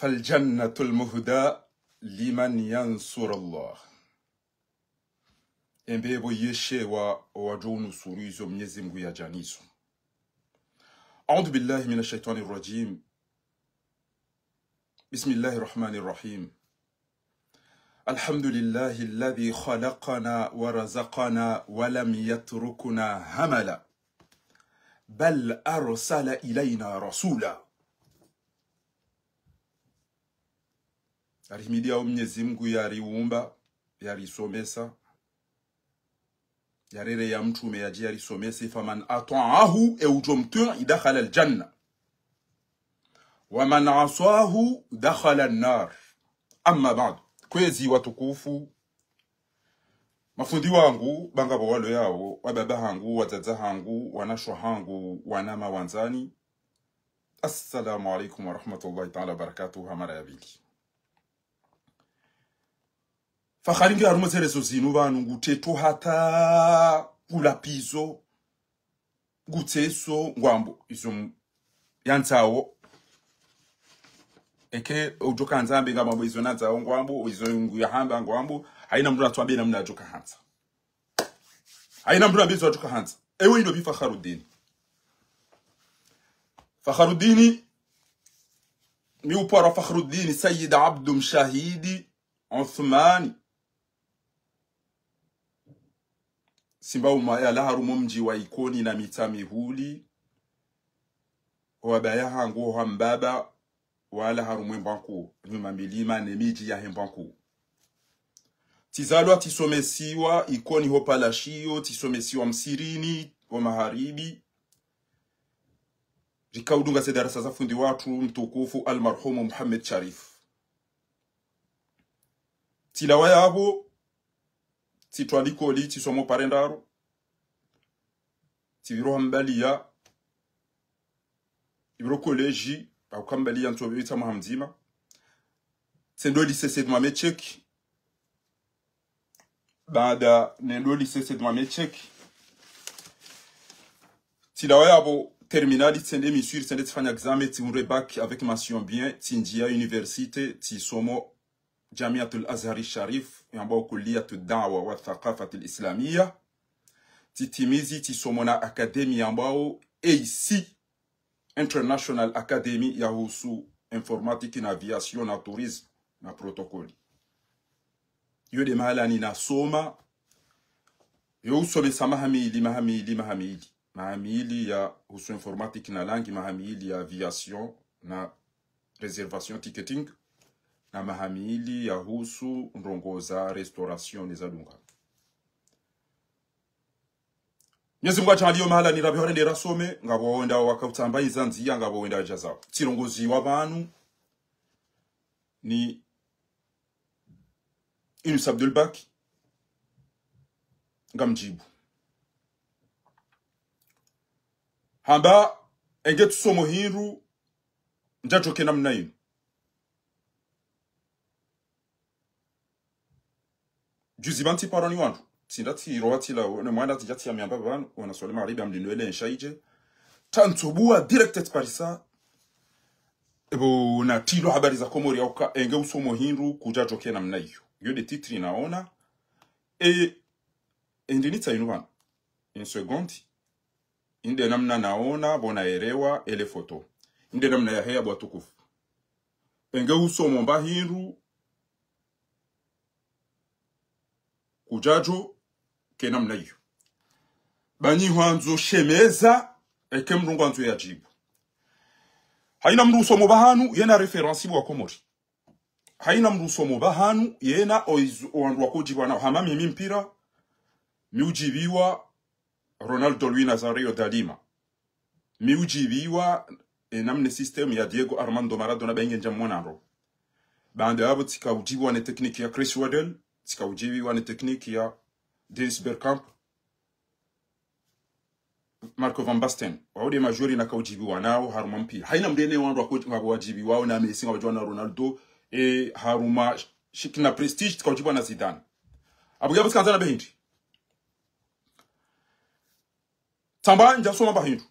فالجنة المهدى liman yansur Allah. Embebo yeshe wa wajonu surizo Mwenyezi Mungu ya janizo. A'udhu billahi minash shaitani rajim. Bismillahir rahmanir rahim. Alhamdulillahi alladhi khalaqana wa razaqana wa lam yatrukuna hamala. Bal arsala ilayna rasula. Arihimidia Mwenyezi Mungu yariumba, yarisomesa, yarere ya mtume yaji yarisomesa, faman ata'ahu ewjomtu idakhala aljanna. Wa man asahu dakhala an-nar. Amma ba'd. Kwezi watukufu, mafundi wangu, bangabo walo yao, wababa hangu, wazaza hangu, wanashwa hangu, wanama wanzani. Assalamu alaikum wa rahmatullahi ta'ala barakatuhu hamara ya bili. Fakharingi harumozere zozinu banu nguteto hata kulapizo nguteso ngwambo izo yanzawo eke ujoka nzambe ngamba izo nanzawo ngwambo izo nguyahamba ngwambo haina mtu atwambe namna ajoka hanza haina mtu ambizo ajoka hanza ewe ndo bi Fakharuddin mi upara Fakharuddin Sayyid Abdum Shahidi Uthmani Simba umaya laharumo mji wa ikoni na mitami huli wabaya hangu hambaba wala harumo mbanku nyuma milima nemiji ya hembanku tizalwa tisomesiwa ikoni hopalashio tisomesiwa msirini wa maharibi rikaudunga sedarasa za fundi watu mtukufu almarhumu Muhammad Sharif tilawa yabo titwaliko li tisomo parendaro tibiro hambalia ibiro college au kambalia ntobe itama hamzima sendo lycée de Mamechek baada nendo lycée de Mamechek tilawa yabo terminali tsende misuri tsende tsfanya examen tsimure bac avec mention bien tindia université tisomo جامعة الأزهر الشريف ينبو كلية الدعوة والثقافة الإسلامية تتميزي تسومونا أكاديمي ينبو AC International Academy يهوسو informatique na aviation na tourisme na protocole yode mahalani na soma yusome mahamili ya husu informatique na langue mahamili ya aviation na reservation ticketing na mahamili ya husu ndongoza restauration neza dunga. Nyezi mga chandiyo mahala ni rabi hore nera some, ngabo wenda wakautamba izanzi ya ngabo wenda jaza. Tirongozi wabanu ni Inus Abdul Baki ngamjibu. Hamba engetu somo hiru njajoke namna inu. Juzibanti paroni wandu tindati roati la mwanda tijati ya miamba banu wana swali maribi amlinuele nshaije tantobua directed parisa ebo na tilo habari za Komori yauka enge usomo hindu kujajoke na mna iyo yode titri naona endinita inuwan in secondi inde namna naona bona erewa ele foto inde namna ya hea bwa tukufu enge usomo mba hindu kujajo kenamna hiyo bani hwanzo shemeza eke mrungu anzo yajibu haina mruso mubahanu yena referensi wa Komori haina mruso mubahanu yena owandu wakujibu na hamami mpira miujibiwa Ronaldo Luis Nazario Dalima miujibiwa namne system ya Diego Armando Maradona benge njammonaro bande abo tika ujibu wane tekniki ya Chris Waddell tika ujibi wane tekniki ya Dennis Bergkamp Marco van Basten waude majori na kaujibi wanao haruma mpira haina mdene wandu wajibi wao na Messi wajua na Ronaldo haruma shikina prestige tika ujibi wana Zidane abugabu sikanzana behindi tamba njasoma bahindu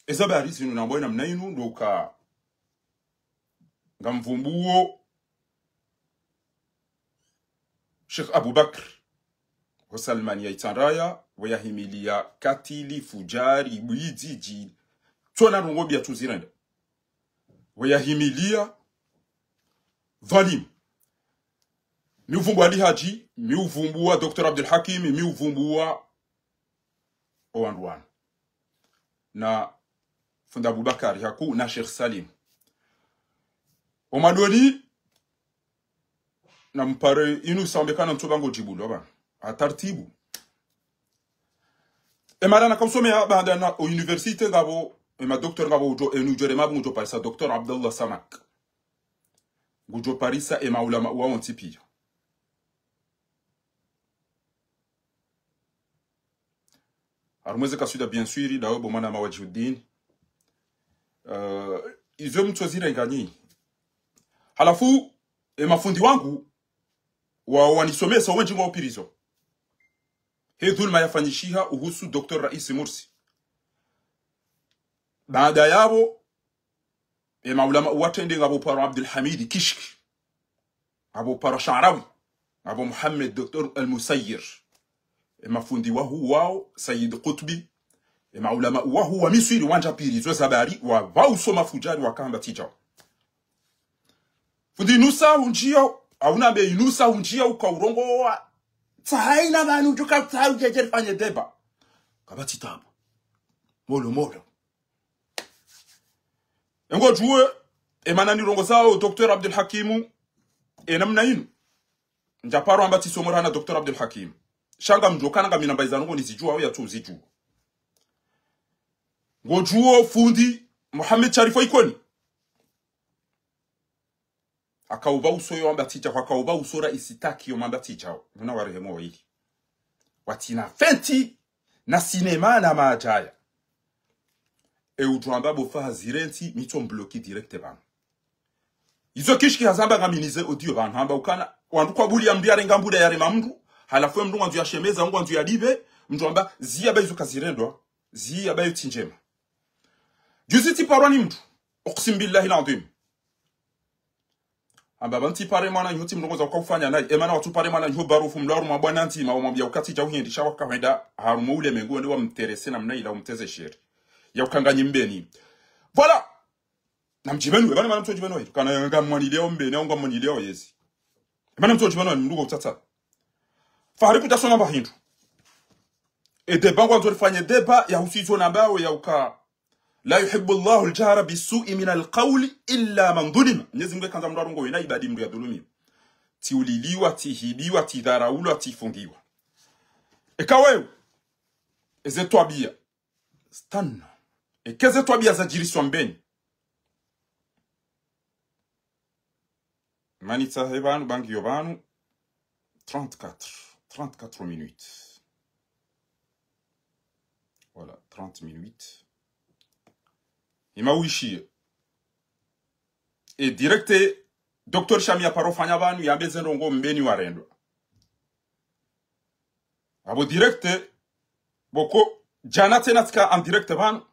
ezabari zinu na mboina mnainu ndoka ngamvumbuo Sheikh Abu Bakr Salmani ya itanraya wayahimilia katili fujari bwijiji tona rungobi ya tuzirenda wayahimilia dhalim miuvumbua Ali Haji miuvumbua Dr. Abdul Hakim miuvumbua Owanduan na Funda Abubakar Yaku na Sheikh Salim Omadoni na mpare inu sambekana mtobango jibulo ba atartibu emara na kausomea baada na universite ngabo ema docteur ngabo ujo enu jore mabu ujo parisa Dr. Abdullah Samak ujo parisa ema ulama wa ontipia arumweze kasuda bien sûr dawo bomana mawajuddin izo mtozira ngani halafu mafundi wangu wanisomesa wengi wa upirizo hii dhulma yafanyishiha uhusu Dr. Rais Mursi baada yabo maulama watende ngabo para Abdul Hamid Kishki abo para Sha'rawi abo Muhammad Dr. Al-Musayyir mafundi wahu wao Sayyid Qutbi maulama wahu wa Misri wanja pirizo zabari wa vausoma fujari wakamba tijao fundi nusa unjia auna be inusa unjia ukaurongo wa tsaina banu juka tsau jeje fanye deba kabati tabu molo ngo juwe emana ni rongo zao Dr. Abdul Hakim namna inu njaparo ambati somorana Dr. Abdul Hakim shanga mjokana nga minamba izanongo nizijua au ya tu zijua ngo juwe fundi Muhammad Sharifo ikoni akauba usoyo ambaticha kwa akauba usora isitaki yo mambaticha muna warehemo hili watina fenti na sinema na maajaya ujwamba bofa zirenti mito mbloki direkte bana izo kishki hazamba ngaminize audio bana hamba ukana wandu kwa buli ya mdiare ngambuda ya rema mndu halafu mndu wandu ya shemeza wandu ya dibe mndu amba zia baizu kazirendwa zia bayu tinjema juziti parwani mndu uqsim billahi l'azim amba banti pare mwana nyoti mnongoza kwa kufanya naye emana watu pare mwana nyo barufu mlaru mabwana nti mawambia ukati cha uhindi shawa kawaida harumu ule mengo ndio wamterese na mnaila umteze sheri ya ukanganye mbeni voilà namjibenu bana mtu jibenu hiyo kana ngamwani leo mbeni au ngamwani leo yezi bana mtu jibenu ndugo utata fahari kutasoma bahindu debat kwa tufanye debat ya usito na mbao ya uka la yuhibbu Allahu al-jahra bis-su'i min al-qawli illa man dhulima Mwenyezi Mungu kanza mndu ngo ina ibadi mndu ya dhulumi tiuliliwa tihibiwa tidharaulwa tifungiwa ekawe eze twabia stanna ekeze twabia za jiriswa mbeni manita hebanu bangi yobanu 34 minutes voilà 30 minutes imawishi directe Dr. Shamia parofanya banu yambeze ndongo mbeni warendwa abo directe boko jana tena tika en direct banu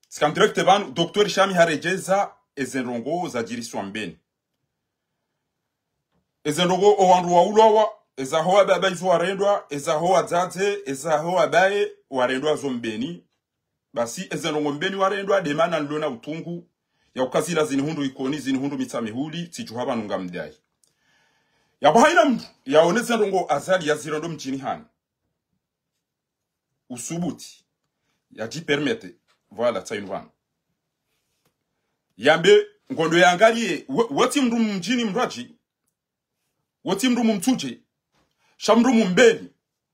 tika en direct banu Dr. Shamia harejeza ezenrongo za jiriswa mbeni ezenrongo owandu wa ulowa ezahoa baba izo warendwa ezahoa dzadze ezahoa bae warendwa zo mbeni basi ezenongo mbeni warendwa demana ndona utungu ya ukazila zinihundu ikoni zinihundu mitsamihuli tijuhaba nunga mdai ya bahaina mdu ya oneze ndongo azali ya zirondo mchini hani usubuti ya jipermete voilà tainwan yambe ngondo ya angalie wati mdu mjini mraji wati mdu mtuje shamdu mbeni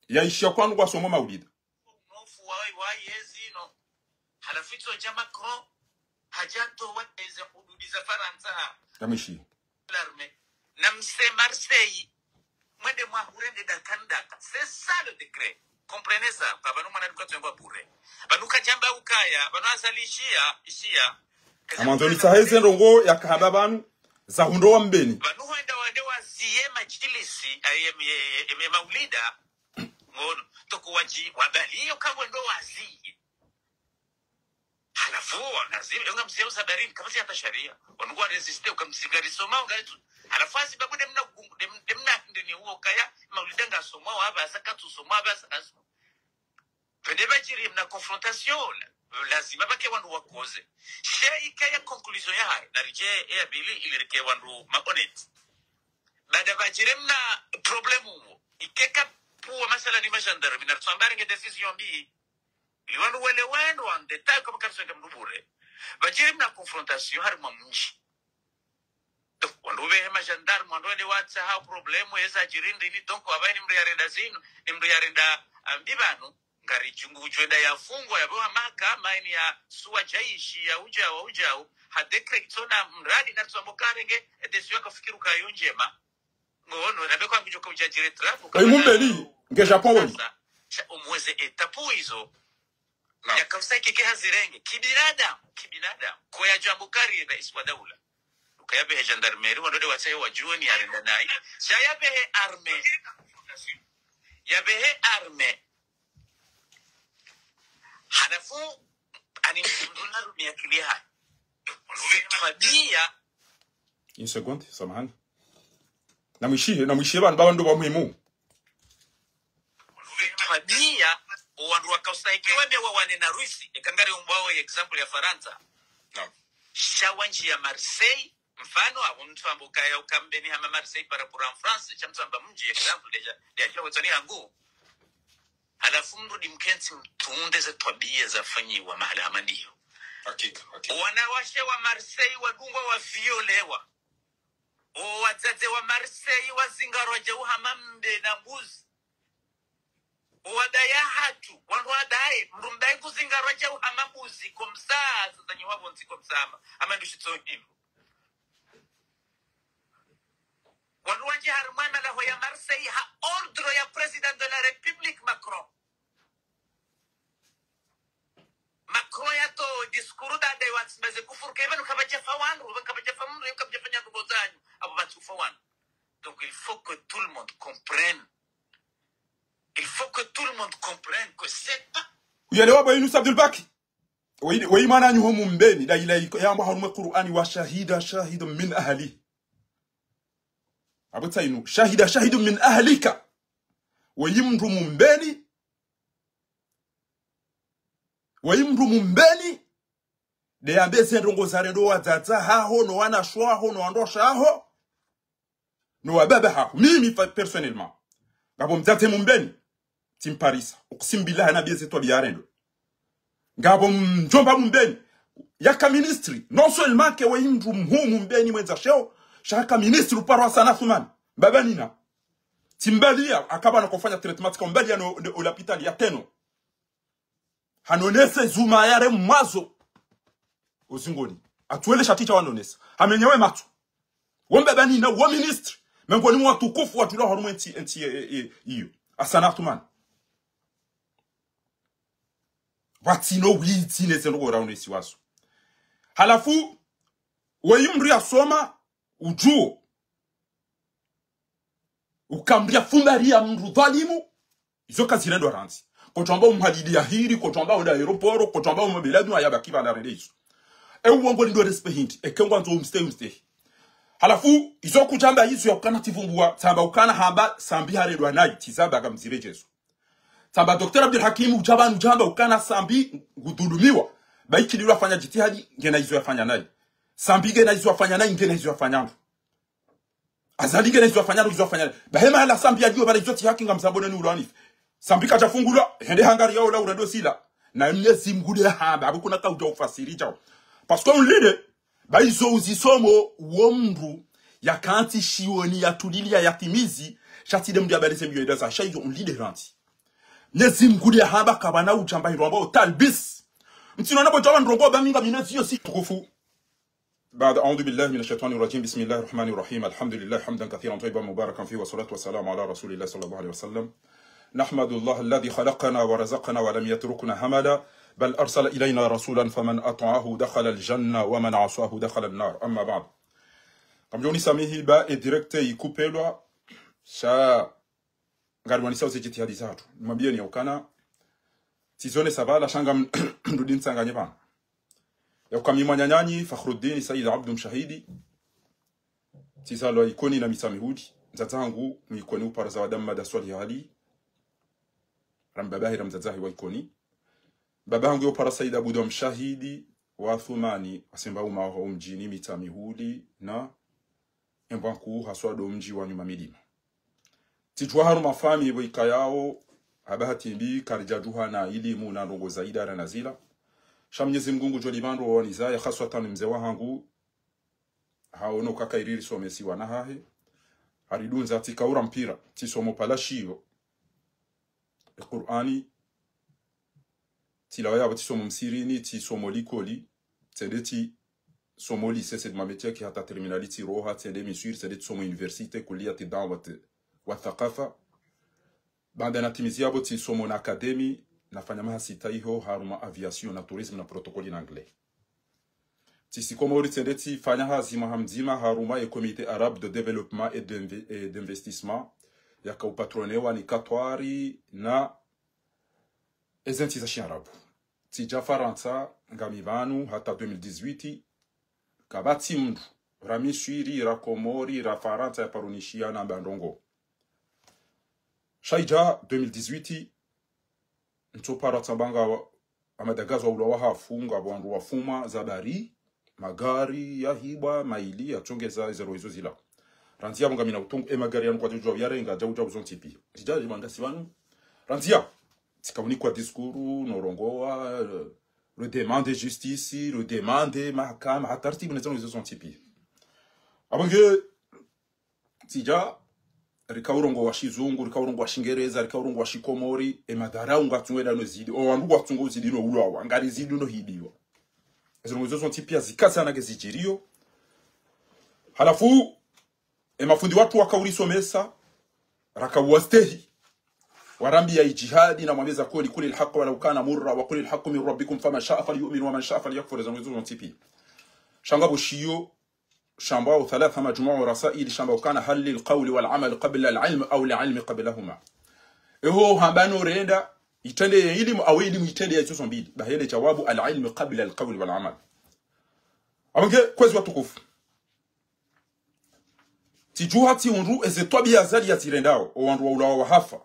ya ishia kwanu kwa somo maulida halafito ja Macron hajato wateze hududi za Faransa kamishi l'armée namse Marseille mwende mwa hurende dakandaka c'est ça le décret comprenez ça babanu mwana duka tengwa bure banuka jamba ukaya banu azalishia ishia amandoni saheze ndongo yakahaba banu za hundo wa mbeni banu wenda wande waziye majilisi ayeme maulida ngono toko waji wabali yo kabwendo waziye halafu lazima yonga msio sabarini kama si hata sharia wanungwa resiste ukamsigari soma ungalitu halafu asibabu demna ndini huo kaya maulidanga soma hapa asakatu soma hapa asakasu pendeba jiri mna confrontation lazima bake wandu wakoze sheika ya conclusion ya hai na rije ya bili ilirike wandu maonet baada bajire mna problemu ikeka puwa masala ni majandara mina tsambare nge decision bi liwandu wele wendo en detail comme quand c'est mbure bajire mna confrontation har mamunji donc wandu be majandarme wandu wele watsa ha problemu eza jirinde ni donc abaini mriyarenda zinu mriyarenda ambibanu ngari chungu jweda ya fungo ya boha mahakama ini ya suwa jaishi ya ujao hadekre itona mradi na tsambokare edesio akafikiru kayo njema ngono rabe kwa ngijoka ujajire trafu kwa mumbeli nge Japon woni umweze etapu hizo ya kausa kike hazirenge kibinadamu kwa ya jambukari rais wa daula ukayabe gendarmerie wandode wachaye wajue ni arenda nai shayabe arme yabe arme halafu ani mduna rumia kilia tabia in seconde samahani na mwishie bandu ba muhimu tabia wandu wakausaiki webe wa wane na Rusi ikangari umbao example ya Faransa no shawanji ya Marseille mfano wa mtu ambukaya ukambeni hama Marseille para pour en France cha mtu amba mji example deja jawo tsani hangu halafu mrudi mkenzi mtunde za tabia za fanyiwa mahala hamandio hakika wanawashe wa Marseille wadungwa wa violewa wazaze wa Marseille wazingarwa jau hamambe na mbuzi wadaya hatu wandu wadai mrumdai kuzingarwa jau hamabuzi komsaa sasa nyiwabo nsi komsama ama ndushitso hilo wandu wanje harumana la hoya Marseille ha ordre ya president de la République Macron ya to diskuru da dai watsbeze kufurka ibanu kabajefa wandu kabajefa mundu kabajefa nyandu bozanyu abo batufa wandu. Donc il faut que tout le monde comprenne. Il faut que tout le monde comprenne que c'est pas uyelewa ba Yunus Abdul Baki wa imana nyu homu mbeni da ila yamba harume Qur'ani wa shahidun min ahli abutsa inu shahidun min ahlika wa yimru mbeni de yambeze ndongo zarendo wadzadza haho no wana shwaho no andosha haho no wababa haho mimi personnellement ngabo mdzate mumbeni timparisa ukusimbila na bieze to biarendo ngabo mjomba mumbeni yaka ministry non seulement ke wayimdu mhumu mbeni mwenza sheo shaka ministry uparo sana thuman baba nina timbalia akaba na kufanya treatment kwa mbali no hospital ya teno hanonese zuma yare mwazo uzingoni atuele shaticha wanonesa hamenyewe matu wombeba nina wo ministry mengoni watu kufu watu la harume iyo asana tuman watino witine zelo raunesi waso halafu wayimri asoma ujuo ukambria fundaria mru dhalimu izo kazirendo ranzi kotomba umhalidi ya hiri kotomba onda aeroporo kotomba umabeladu ayabakiba na rendezo uongo ndo respect ekengwa nzo umstay halafu izo kujamba hizo yakana tivumbua tamba ukana hamba sambi haredwa nayi tizaba gamzirejezo tamba Dr. Abdul Hakim ujamba ukana sambi gudulumiwa baikilirwa fanya jitihadi ngena hizo yafanya nayi sambi ngena hizo yafanya nayi ngena hizo yafanya azali ngena hizo yafanya hizo yafanya bahema hala sambi adio bale joti haki ngamsabone ni urani sambi kachafungulwa hende hangari yao la urado sila na mnezi mgude hamba abukuna ka ujofasiri jao parce qu'on lide ba izo uzisomo womru ya kanti shioni ya tulilia ya timizi shati dem dia balese miyo za shaizo on lide ranti nezi mgude hamba kabana ujamba hirombo talbis mtino nabo jawan rombo ba minga minezi yo si tukufu بعد أعوذ بالله من الشيطان الرجيم بسم الله الرحمن الرحيم الحمد لله حمدا كثيرا طيبا مباركا فيه والصلاة والسلام على رسول الله صلى الله عليه وسلم نحمد الله الذي خلقنا ورزقنا ولم يتركنا هملا بل أرسل إلينا رسولا فمن أطاعه دخل الجنة ومن عصاه دخل النار أما بعد كم جوني ساميه با إدريكتي يكوبيلوا شا غارماني ساوزي جتي هاديزاتو مبيني وكانا تيزوني سابالا شانغام ندين سانغاني بان ya ukamima nyanyanyi Fakhruddin Said Abdul Mshahidi tisalo ikoni na misamihudi nzazangu mwikoni upara za wadamu madaswali hali rambabahi ramzazahi wa ikoni babangu yopara Said Abdul Mshahidi wa Thumani asemba umaho mjini mitamihudi na embanku haswado mji wa nyuma milima titwa haru mafami ibo ikayao habahati mbi karijaduha na elimu na ndongo za idara na zila Mwenyezi Mungu jolibando waniza ya khaswatan mzee wangu haono kakairiri somesi wanahahe haridunza tikaura mpira tisomo palashio Qur'ani tilawaya tisomo msirini tisomo likoli tendeti somo lycée c'est ma métier qui hata terminaliti roha tende misur tende somo université kulliyati da'wat wa thaqafa baada na timizia boti somo na academy nafanya mahasita hiyo haruma aviation na tourisme na protocole en anglais tisi komori tendeti fanya hazima hamzima haruma et comité arabe de développement et d'investissement yaka upatronewa ni katwari na ezentization arabu tija faransa ngamivanu hata 2018 kabati mdu ramishiri ra komori ra faransa ya parunishia na bandongo shaija 2018 ntopara tsambanga amadagazo ulo hafunga bwandu wafuma zabari magari ya hibwa maili ya chongeza zero hizo zila rantia munga mina utongo magari yanu kwa jojo yarenga jauja uzontipi tijaje mangasi wanu rantia tikauni kwa diskuru norongoa le demande justice le demande mahakama hatartibu nezo hizo zontipi abange tija rikaurongo wa shizungu rikaurongo wa shingereza rikaurongo wa shikomori emadara ungatungwela no zidi o wandu watungo zidi no ulawa ngari zidi no hibiwa ezo hizo zontipi azikasa na gezijirio halafu mafundi watu wakaulisomesa rakawwastehi warambi ya jihadi na mwameza kuli kuli alhaq wa law kana murra wa kuli alhaq min rabbikum fama sha'a falyu'min wa man sha'a falyakfur ezo hizo zontipi shangabo shiyo شامباو ثلاثة مجموعة رسائل شامباو كان هل للقول والعمل قبل العلم أو العلم قبلهما هو هبانو ريندا يتندي علم أو علم يتندي يتوسن بيد بهيل جواب العلم قبل القول والعمل أبغى كويس واتوقف تجوها تيونرو إزتوبي أزالي يتيرنداو وانرو ولا وحافة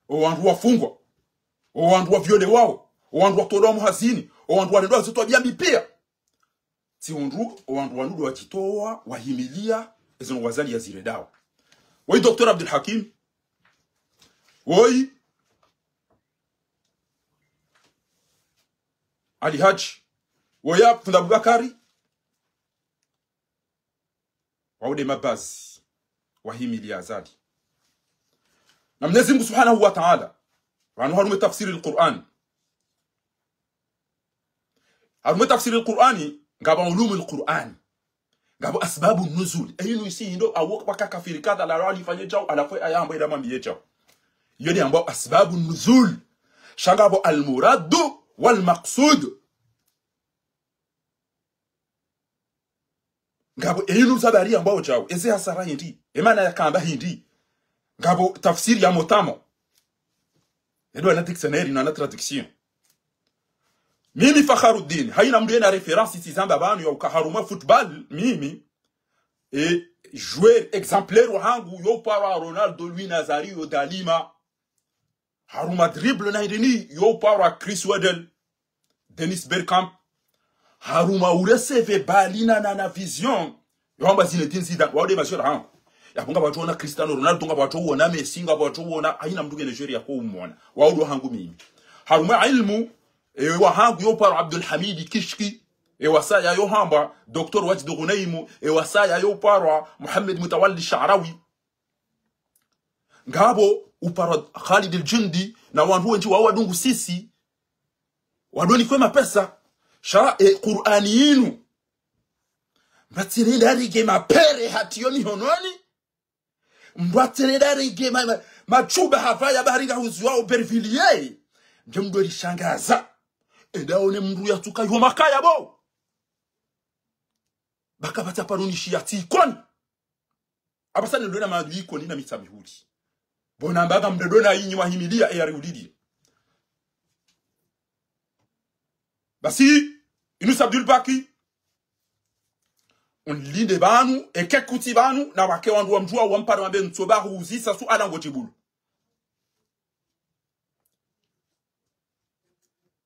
وانرو وفungwa وانرو وفيولي واو وانرو وطولوا مهزيني owandu wanendo azitwabia mipia ti ondu owandu wanudo wajitoa wahimilia ezo wazali ya zile dawa woi Dr. Abdul Hakim woi Ali Haji woi Abdul Abubakari waude mabazi wahimilia azali na Mwenyezi Mungu Subhanahu wa Ta'ala wanu harume tafsiri al-Qur'an harume tafsiri al-Qur'ani ngaba ulumu al-Qur'an ngaba asbabu nuzul ayinu isi ndo awoka baka kafiri kada la rali fanye chao alafu ayamba ida mambiye chao yoni ambao asbabu nuzul shangabo al-murad wal maqsud ngabo ayinu sabari ambao chao eze hasara hindi emana yakamba hindi ngabo tafsiri ya motamo edo na dictionnaire na traduction mimi Fakhruddin haina mdu na reference tizamba banu ya ukaharuma football mimi et joueur exemplaire wangu yo para Ronaldo Luis Nazario Dalima haruma dribble na ideni yo para Chris Waddle Dennis Bergkamp haruma ureseve balina na vision yo amba zile tinzi da wade masura hangu ya bunga watu wana Cristiano Ronaldo nga watu wana Messi nga watu wana haina mdu Nigeria ko umona waudo hangu mimi haruma ilmu ewa hangu yo para Abdul Hamid Kishki ewa saya yo hamba Dr. Wajid Ghunaimu ewa saya yo para Muhammad Mutawalli Sha'rawi ngabo upara Khalid al-Jundi na wandu wenji wa wadungu sisi wadoni kwa mapesa sha Qur'ani yinu mbatirenda rige mapere hatiyoni hononi mbatirenda rige machuba havaya baringa huzuwa Bervilliers njemdo rishangaza edaone mndu yatuka yo makaya bo bakabata parunishi yatikoni abasane ndona madu ikoni na mitamihuri bona mbaga mdodona yinyi wahimilia eyari udidi Basi, Yunus Abdul Baki, on lit des banou, et quelques coups banou, na wake wandu wa mjua wampara wambe ntoba ruzi, sa su alango jibulu.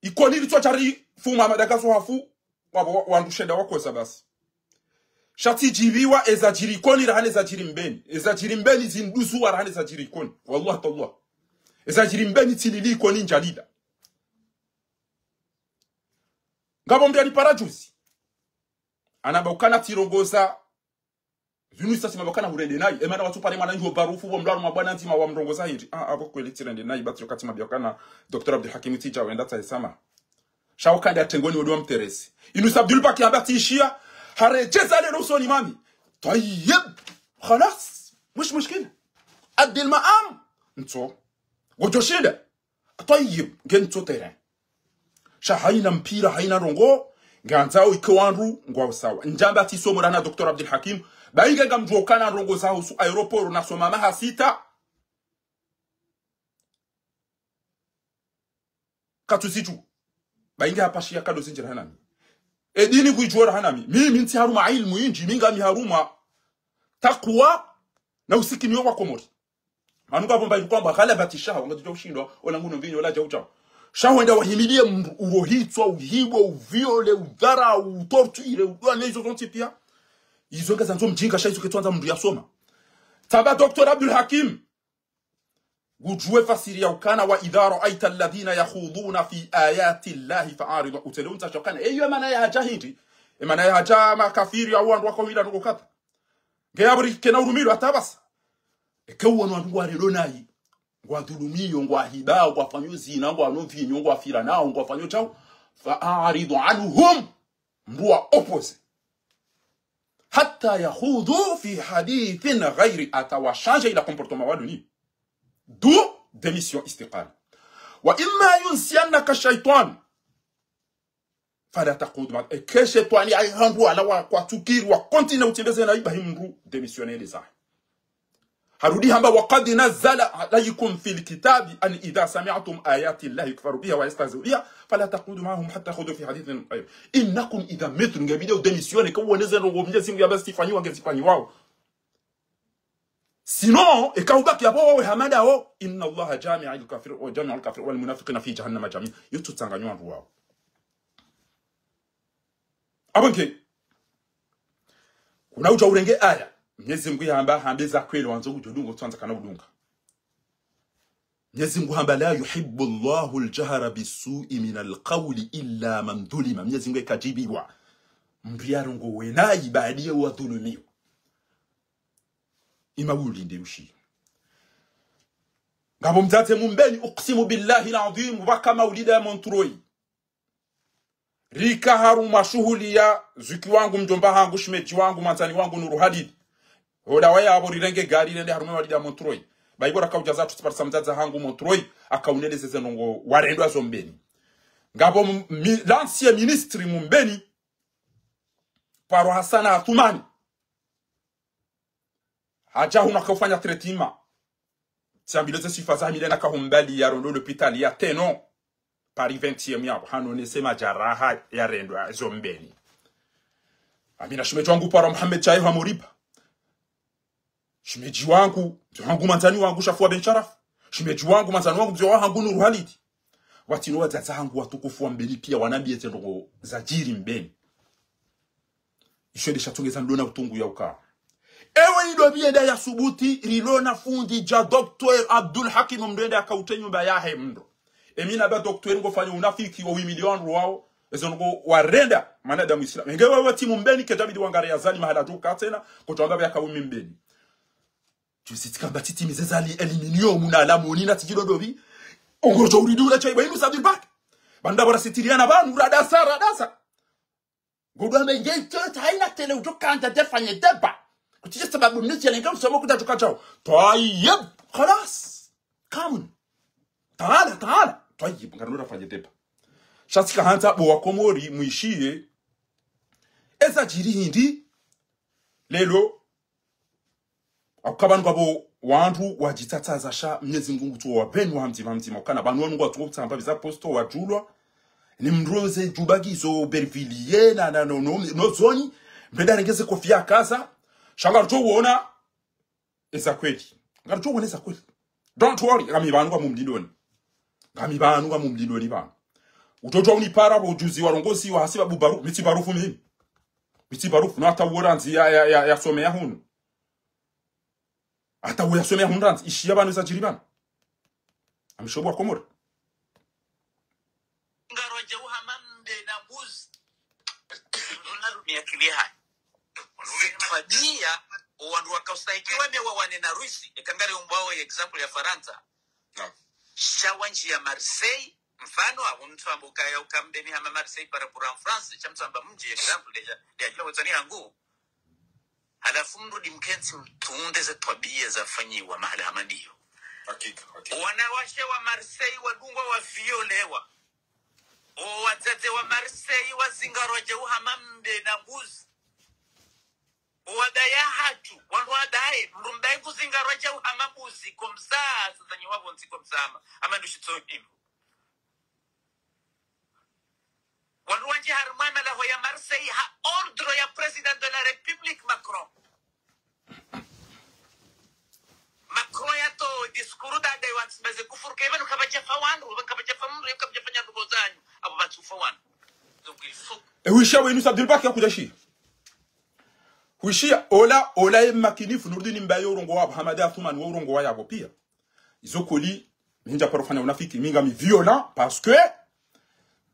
Ikoni litwa chari, fuma madagazo hafu, wandu sheda wako sabasi. Shati jibiwa ezajiri ikoni rahane ezajiri mbeni. Ezajiri mbeni zinduzu wa rahane ezajiri ikoni. Wallah tallah. Ezajiri mbeni tilili ikoni njalida. Ngabo mbiani parajuzi. Anabaukana tirongoza. Yunus sasi mabakana hurende nai. Emana watu pale mwana njo barufu wa mlaru mabwana ntima wa mrongoza hindi. Abo kweli tirende nai. Batu yokati mabiakana Dr. Abdul Hakim Tija wenda taisama. Shawakanda tengoni waduwa mteresi. Yunus Abdul Baki ambati ishia. هرجزا لرسول إمامي طيب خلاص مش مشكلة أدي المقام انتو وجوشيدا طيب جنتو تيرين شاهينا مبيرا هينا رونغو غانتاو يكوانرو ngwa sawa njamba tisomo rana Dr. Abdul Hakim bainga gamjokana rongo zao su aeroport na soma maha sita katusitu bainga hapashia kado sinjira hanami edini kuijora hanami mimi nti haruma ilmu inji minga mi haruma takwa na usikini wa komori manuka bomba kwamba ghalabati shaha ngajua ushindwa wala nguno vinyo wala jaucha shaho nda wahimilie urohitwa uhibo uviole udhara utortuire udwane hizo zonti pia hizo ngaza nzo mjinga shaizo ketwanza mndu yasoma taba Dr. Abdul Hakim gujue fasiri ya ukana wa idhara aita alladhina yakhuduna fi ayati Allahi fa'aridu utelunta chokana eyo maana ya jahidi maana ya jama kafiri au wandu wako wila ndokata ngeyabri kena urumiro atabasa ekewo wandu warelo nayi ngwa dhulumiyo ngwa hibao ngwa fanyo zina ngwa novinyo ngwa fira nao ngwa fanyo chao fa'aridu anhum mruwa opposite hatta yakhudu fi hadithin ghairi atawashanja ila comportement waduni d'où démission istiqal wa imma yunsiyannaka shaytan fala taqud ma ke shaytani ay handu ala wa kwa tukiri wa continue utembeze na ibahimru démissionner les arts harudi hamba wa qad nazzala alaykum fil kitabi an idha sami'tum ayati allahi yakfaru biha wa yastahzi'u biha fala taqudu ma'ahum hatta khudu fi hadithin ghayr innakum idha mitun ngabide démissionner ko woneze ngo mnyezi ngo yabasti fanyiwa ngezifanywa sinon ekawubaki yabo hamada o inna allaha jami'ul kafir wa jami'ul kafir wal munafiqina fi jahannama jami' yututanganywa ndu wao abanke kuna uja urenge aya Mwenyezi Mungu yamba hambeza kweli wanzo kujodunga twanza kana udunga Mwenyezi Mungu hamba la yuhibbu Allahu al-jahra bis-su'i min al-qawli illa man dhulima Mwenyezi Mungu kajibiwa mbiyarongo wenayi baadiye wa dhulumiwa imawuli ndeushi ngabo mzate mumbeni uqsimu billahi al-azim wa kama ulida montroi rika haruma shughuli ya zuki wangu mjomba hangu shimeji wangu manzani wangu Nuru Hadid oda waya abo rirenge gari nende haruma walida montroi baibora kaujaza tusiparisa mzaza hangu montroi akauneleze nongo warendo zombeni ngabo l'ancien ministre mumbeni Paro Hasana Athumani haja huna kufanya tretima siambiloze sifaza milena kahumbali ya rondo l'hôpital ya teno Paris 20e yabo hanone sema jaraha ya rendo zombeni amina shimeji wangu Paro Muhammad Chayo Hamuriba shimeji wangu manzani wangu Shafua Ben Sharaf shimeji wangu manzani wangu mzee wangu Nuru Halid watino wazaza hangu watukufu wa mbeli pia wanambie tendo zajiri mbeni ishwede shatongeza ndona utungu ya ukaa ewe ido bienda ya subuti rilona fundi ja Dr. Abdul Hakim mdwende akaute nyumba yahe mndo emina ba Dr. ngo fanya unafiki wa 8 milioni wao ezo ngo warenda manada muislam ngewe wa timu mbeni kejabidi wangare ya zali mahala tuka tena kutoanga bya kawumi mbeni tusitika batiti mizezali eliminio muna alamoni na tijidodobi ongorjo uridula chai bayinu Abdul Baki banda bora sitiriana banu radasa godwa mengeito haina tele utokanta defanye deba kutije sababu mnezi alenga msomo kutatoka chao طيب خلاص كامن تعال طيب ngarura fanye deba shatika hanta bo wakomori muishie eza jiri hindi lelo akabantu abo wantu wajitataza sha Mwenyezi Mungu tu wa benu hamtima ukana bantu ngo atutamba biza posto wajulwa ni mroze jubagizo bervilie na no zoni mbeda ngeze kofia kaza shanga rucho uona eza kweli ngarucho uona eza kweli. Don't worry, ngami banu kwa mumliloni banu utoto unipara bo juzi warongozi wa hasiba bubaru mitibarufu mimi mitibarufu na ataworanzi ya somea hunu atawoya somea hunu ranzi ishia banu za jiribana amshobwa komora ngaroje uhamamde na buzi unarumia kiliha fabia wandu wakaustahikiwa mewa wane na Rusi ekangare umbao example ya Faransa shawanji ya Marseille mfano mtu ambukaya ukamdeni hama Marseille para pour en France cha mtu amba mji example ya jua wetani hangu halafu mrudi mkenzi mtuunde za tabia za fanyiwa mahala hamandiyo hakika wanawashe wa Marseille wadungwa wa violewa wazate wa Marseille wazingaroje uhamamde na buzi wadaya hatu wanwadae mrumdae kuzingaroje uhamabuzi komsa sasa nyiwabo nsi komsama ama ndushitsohimo wanwanje harmana la hoya Marseille ha ordre ya president de la République Macron ya to diskuru da dai wat beze kufurka ibanu kabaje fawandu kabaje famru kabaje fanya ndubozanyu abo batu fawandu donc il faut wisha wenu sabdul baki yakudashi Huishia ola makinifu nurdini mbayo urongo wa Hamada Athuman wa urongo wa yabo pia. Izo koli minja parofanya unafiki minga mi violent parce que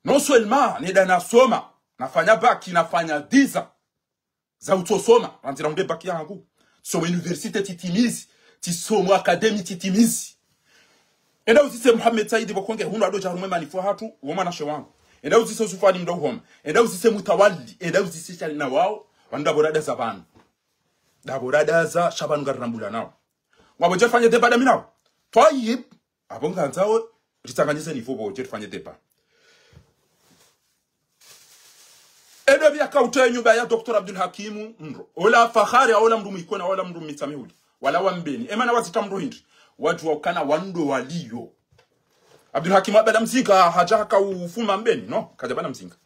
non seulement neda nasoma nafanya baki nafanya 10 za utosoma nandira mbe baki yangu somo universite titimizi tisomo academy titimizi enda uzise Muhammad Said bokonge hunu ado jarume manifo hatu woma na shewangu enda uzise Sufani mdohom enda uzise Mutawalli enda uzise chali na wao wanda borada za banu da borada za shabanu garambula nao wabo jefanye deba da minao toyib abonga nzao ritanganyise nivo bo jefanye deba edo bya kauta nyumba ya Dr. Abdul Hakim mro ola fakhari ola mndu ikona ola mndu mitsamihuli wala wambeni emana wazitamro hindi watu wakana wando waliyo Abdul Hakim abada mzinga hajaka ufuma mbeni no kajabana mzinga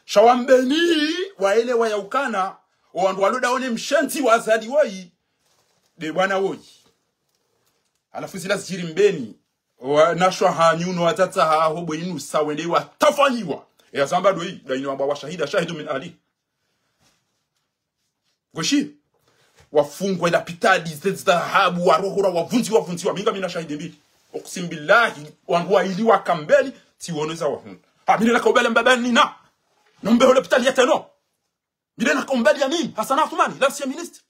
shawambeni waele wayaukana wandu waloda one mshanti wazali woi de bwana woi alafu zila ziri mbeni nashwa hanyuno watata hobo inu sawende watafanyiwa ya zamba doi da inu amba washahida shahidu min ali goshi wafungwa ila pitadi zedzahabu warohora wavunziwa minga mina shahidi mbili okusim billahi wangu waili wakambeli tiwoneza wahunu mine laka ubele mbabeni na numbe hole pitali yateno mine laka umbeli ya nini Hassan Athumani lansi ya minister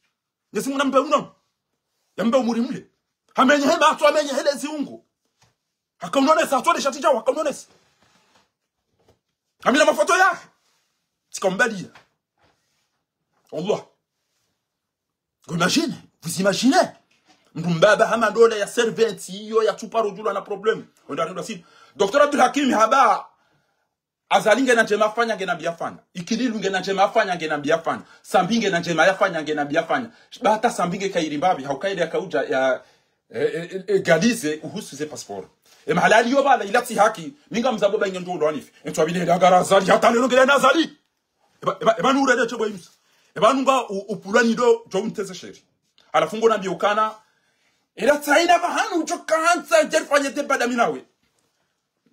nyezimu na mbe unono ya mbe umuri mle hamenye hema atu hamenye hele ziungu hakaunonesa atuwade shatijawa hakaunonesa hamina mafoto ya tika umbeli ya Allah vous imaginez Mbaba hama dole ya servant iyo ya tuparo jula na problem onda si Dr. Abdul Hakim haba azalinge na jema fanya ngena biafanya ikililu ngena jema fanya ngena biafanya sambinge na jema yafanya ngena biafanya bata sambinge kairimbabi haukaide akauja ya galize uhusuze passport mahalali yo bala ilati haki minga mzabo ba ngendo ndo anifi ento abile ngara zali hata lelo ngena nazali eba nure de chebo imsa eba nunga upulani do jo unteze sheri alafungo na biokana ila tsaina bahanu uchokanza jerfanye deba da minawe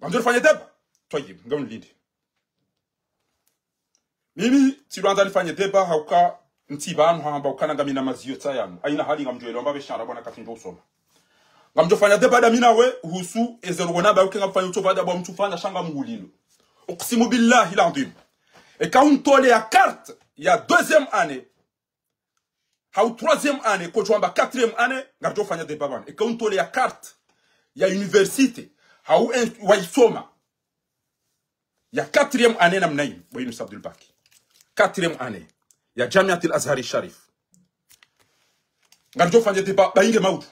jerfanye deba toyib ngam lidi mimi tiranza nifanye deba hauka ntibanu hamba ukana ngamina maziyo tsayamu aina hali ngamjoelo mbabe shara bona katinjo usoma ngamjofanya deba da minawe husu ezerugona ba ukenga fanya utoba da bwa mtufanya shanga muhulilo uqsimu billahi l'azim et quand on tole ya carte ya deuxième année ha troisième année ko chwamba quatrième année ngato fanya deba bana et quand tole ya carte ya université ha waisoma ya quatrième année na mnaim boyinu Abdul Baki quatrième année ya Jamiat al-Azhar Sharif ngato fanya deba bainge mautu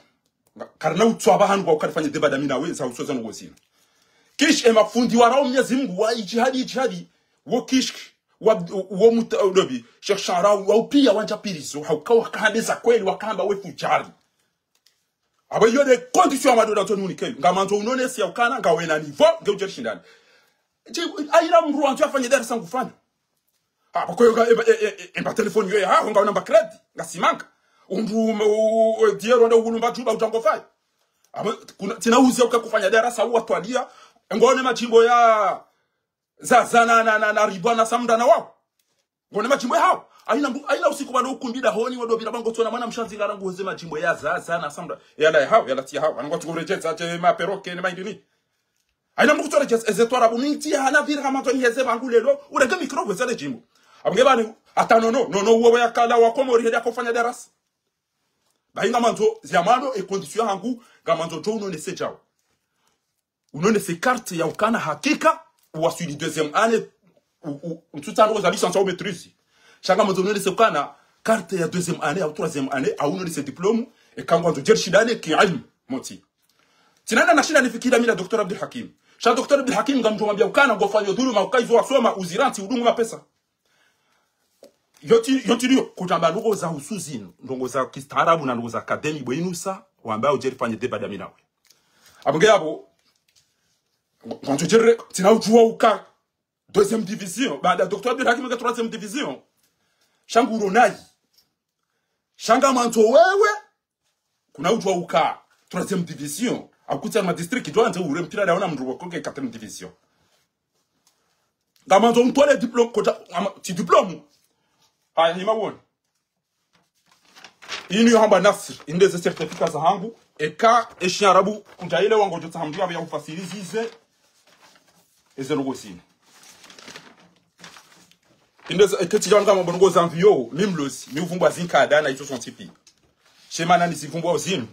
karna utwaba hanu kwa ukafanya deba da mina we za usoza ngozina kish emafundi warao Mwenyezi Mungu wa ijihadi wo kish wo mutaodobi Sheikh Sharau wa pia wanja pirizo haukawa kahandeza kweli wakamba we fujari abayo de condition amado da tonu nikeli ngamanzo unone si yakana ngawena nivo ngeujerishindani aina mru antu afanye darasa ngufanya kwa hiyo emba telefoni yo ha nga namba credit ngasimanga undu diero ndo hulumba juba utangofai tinauze ukakufanya darasa watwalia ngone machimbo ya na ribwana samda na wao ngone machimbo hao aina usiku bana ukumbida honi wadobira bango tsona mwana mshanzinga rangu hoze machimbo ya na samda yala hao yala tia hao ango tukurejeza ate maperoke ne maindini aina mkutora ezetora buniti hana vira kama toni yeze bangulelo urega mikro gwezale jimbo abunge bani atanono no uwo yakala wakoma uri hedi kufanya darasa bainga manzo ziamano e condition hangu gamanzo jo uno nese jao uno nese carte ya ukana hakika ou suivi deuxième année ou tout ça nous a licence en maîtrise chaque manzo uno nese ukana carte ya deuxième année ou troisième année a uno nese diplôme et quand on dit shidane ki ilm moti tinana na shida nifikira mimi na Dr. Abdul Hakim cha Dr. Abdul Hakim ngamjomwambia ukana ngofanya dhuluma ukaizo wasoma uziranti udungu mapesa yotirio kutamba ndugo za usuzino ndongo za kistaarabu na ndugo za academy bwenusa wambao jerifanye debada minawe abunge yabo quand jere tina ujua uka deuxième division baada Dr. Abdul Hakim ka troisième division shanguro nayi shanga manto wewe kuna ujua uka troisième division akutia ma district doanze ure mpira daona mndugo koke quatrième division ngamanzo mtwale diplôme kota ti diplôme aya hima won inu hamba nasr indeze certificat za hangu eka esharabu kunjaile wango jota hamdu ya ufasilizize ezelogosini indeze eketi yanga mabongo za mvio mimlosi mi uvumbwa zinkada na iso son tipi shemana ni zivumbwa uzinu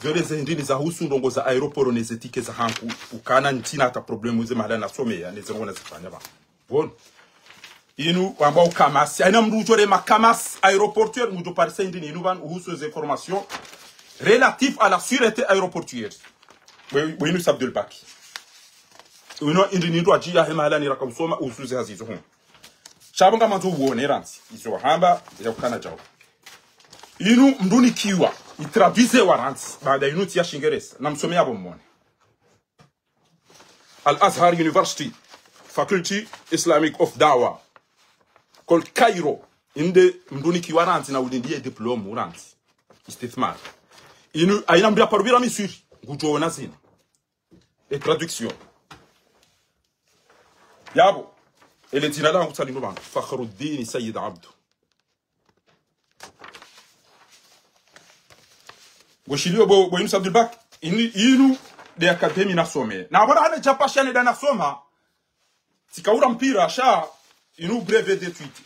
vele zindini za husu ndongo za aeroport nezetike za hangu ukana ntina ata problemu ze mahala na some ya nezerona zifanya ba bon inu ambao kamas aina mrujore makamas aéroportuaire mudo parse indini inu van husu les informations relatives à la sûreté aéroportuaire inu sabdul baki inu indini ndo ajia hema ni rakamsoma husu ze hazizo hon shabanga manzo uone ransi izo hamba ya ukana jao inu mduni kiwa itraduise waransi baada inu tia shingeresa na msomea bomone Al-Azhar University Faculty Islamic of Dawa Kol Cairo inde mduni kiwaranti na udindie diplome uranti istithmar inu aina mbia parubira misuri ngujoona zina et traduction yabo ele tinala ngutali no bantu Fakhruddin Sayyid Abdu goshilio bo inu Abdul Bak inu de academy nasome na bora hane chapa shane da nasoma tikaura mpira sha inu brevet d'études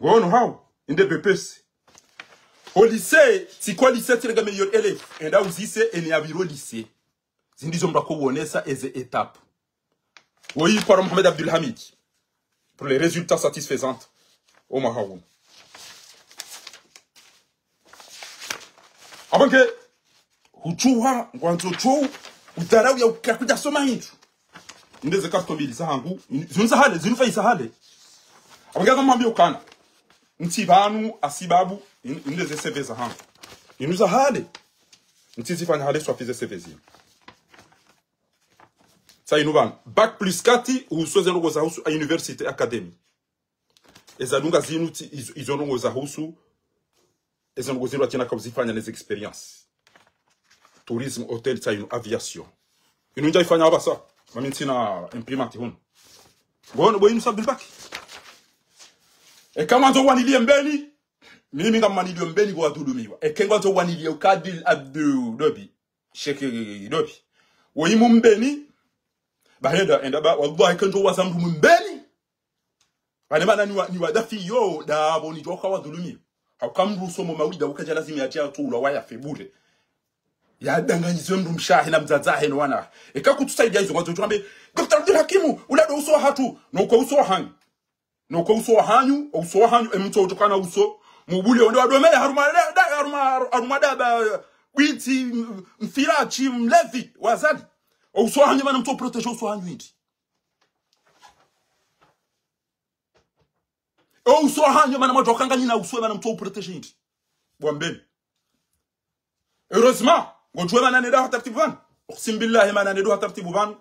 gono how inde BPC au lycée si quoi lycée tu le meilleur élève enda uzise eni abiro lycée zindizo mbako bonesa eze étape oui par Mohamed Abdul Hamid pour les résultats satisfaisants au Mahaoun abanke huchuha ngwanzo chou utarau ya ukakuja soma hintu ndeze kartobili za hangu zunza hale zinufa isahale abanke kama ukana ntibanu asibabu indeze CV za hangu inuza hale ntizifanya hale swafize CV zi sa inuban bac plus 4 usoze ngo za husu a university academy ezalunga zinuti izonongo za husu ezonongo zinu atina kabuzifanya les expériences tourisme hôtel sa inu aviation inunja ifanya abasa mamintina imprimante hon gono boyinu sabdul baki e kama nzo wanilie mbeni mimi ngam manilie mbeni go atulumiwa e kengo nzo wanilie ukadil abdu dobi sheke dobi woyimu mbeni bahenda endaba wallahi kanjo wazambu mbeni bane bana ni wadafi yo da boni joka wadhulumi hakamru somo mawida ukaja lazima yatia tu ula waya febure ya danganyizwe mndu mshahi na mzazahe no wana ekakutusaidia hizo ngwazo tuambe Dr. Abdul Hakimu ulado uso hatu no kwa uso hanyu no kwa uso hanyu emto utokana uso mubule ndo adomele harumada ba witi mfirachi mlevi wazali uso hanyu bana mto protege uso hanyu ndi uso hanyu bana mto kangani na uso bana mto protege ndi bwambeni heureusement ngojwe bana neda tartibu ban uqsim billahi mana nedo tartibu ban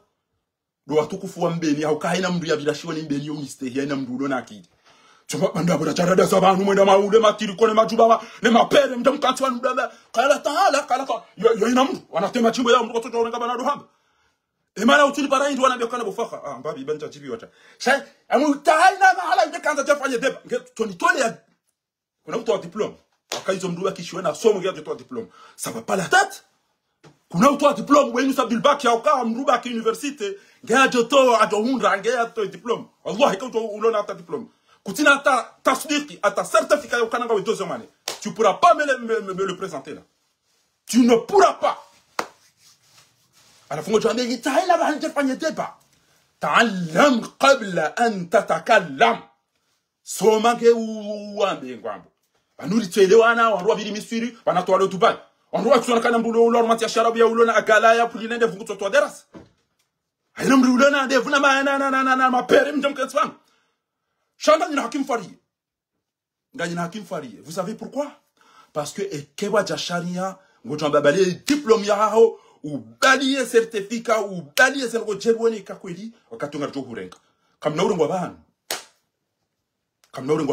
do watukufu wa mbeni haukaina mndu ya bilashiwa ni mbeni yo mistake ya ina mndu ulona akidi choma banda bora charada sabanu mwenda maude matiri kone majuba ne mapere mtamkati wa ndaba kala tahala yo ina mndu wanatema chimbo ya mndu kutoto orenga bana do hamba emana utuli para indi wana bekana bofaka mbabi banja chibi wacha shay amu tahala mahala inde kanza jafanye deba toni ya kuna mtu wa diplome akaizo mndu akishiwe na somo ya mtu wa diplome ça va pas la tête kuna mtu wa diplome wenu sabilbaki au kama mndu baki university ngea joto adohundra ngea to diplome wallahi kwa ulona hata diplome kutina ata tasdiki ata certificat au kananga weto zamani tu pourras pas me le présenter là tu ne pourras pas alafu ngoja ambie taila ba hanje deba ta'allam qabla an tatakallam soma ke uambe ngwambo banuli twelewana wandu babiri misiri banatwala Dubai wandu wakusona kana mbulo ulor mati ya sharabu ya ulona agalaya kulinende vungu to deras hayna mri ulona de vuna na mapere mjamketswan changa ni hakim farie ngani na hakim farie vous savez pourquoi parce que ekewa jasharia ngoja babali diplôme ya hao ou baliye certificat ou baliye sengo jerwoni kakweli wakatunga to hurenga kamna urengwa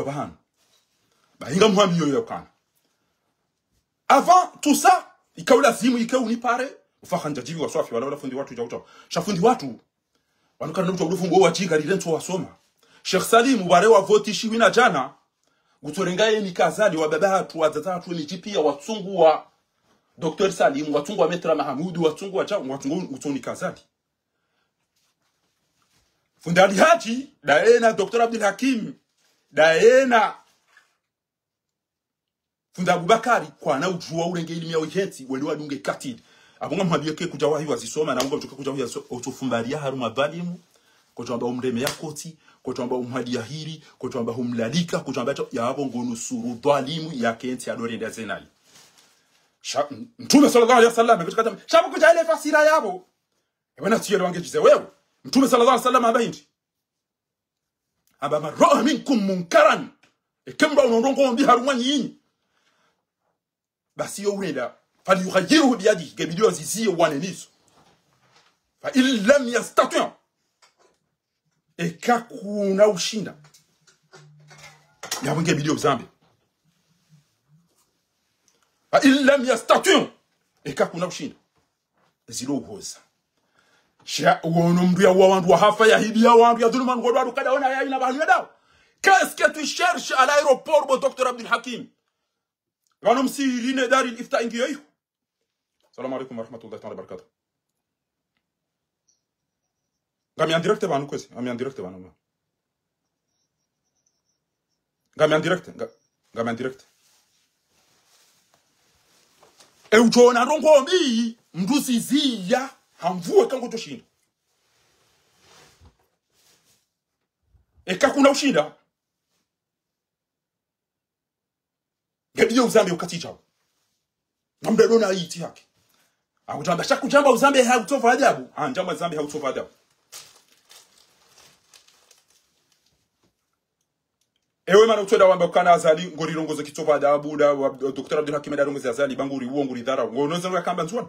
bahan bahinga muhambi yoyo kana avant tout ça ikaula zimu ikauni pare ufahanja jibi waswafi wala fundi watu jauto shafundi watu wanukana mtu urufungo wa jinga lirenzo wasoma Sheikh Salim wale wa voti shiwina jana gutorengaye ni kazali wa baba hatu wa zatatu ni jipi ya watsungu wa Dr. Salim watsungu wa Metra Mahamudu watsungu wa jamu watsungu utoni kazali fundali haji daena Dr. Abdul Hakim daena funda Abubakari kwa na ujua urenge ilimi ya ujenzi wele wadunge katid abunga mwabiye ke kuja wahi wazisoma na unga utoka kuja wahi otofumbalia haruma balimu kutamba umreme ya koti kutamba umhadi ya hiri kutamba humlalika kutamba ya hapo ngonu suru dhalimu ya kenti ya dori ndeze nai Mtume sallallahu alaihi wasallam katika shabu kuja ile fasira yabo wana tiyo wangejize wewe Mtume sallallahu alaihi wasallam abaindi aba marra minkum munkaran ikamba unorongo mbi haruma nyinyi basi yo urenda fali yughayyiruhu biyadihi gebidio azizie wanenizo fa illam yastati' eka kuna ushinda yabonge bidio zambe fa illam yastati' eka kuna ushinda zilo uhoza sha wono mdu ya wandu wa hafa ya hidi ya wandu ya dhuluma ngodo kada ona ya ina balu yadao qu'est-ce que tu cherches à l'aéroport mon docteur Abdul Hakim Ganom si line dari ifta ingiyo. Salam alaikum wa rahmatullahi wa barakatuh. Gami en direct banu kwezi, gami en direct banu. Gami en direct. E ujona rongo mbi mdusi ziya hamvue kango toshinda. E kakuna ushinda. Gebiyo uzambe ukati chao. Namda dona iti yake. Akutamba shakujamba uzambe hautofa adabu. Njamba uzambe hautofa adabu. Ewe mana utoda wamba ukana azali ngori rongozo kitofa adabu da Dr. Abdul Hakim da rongozo azali banguri uonguri dhara. Ngonozo nwa kamba nzuana.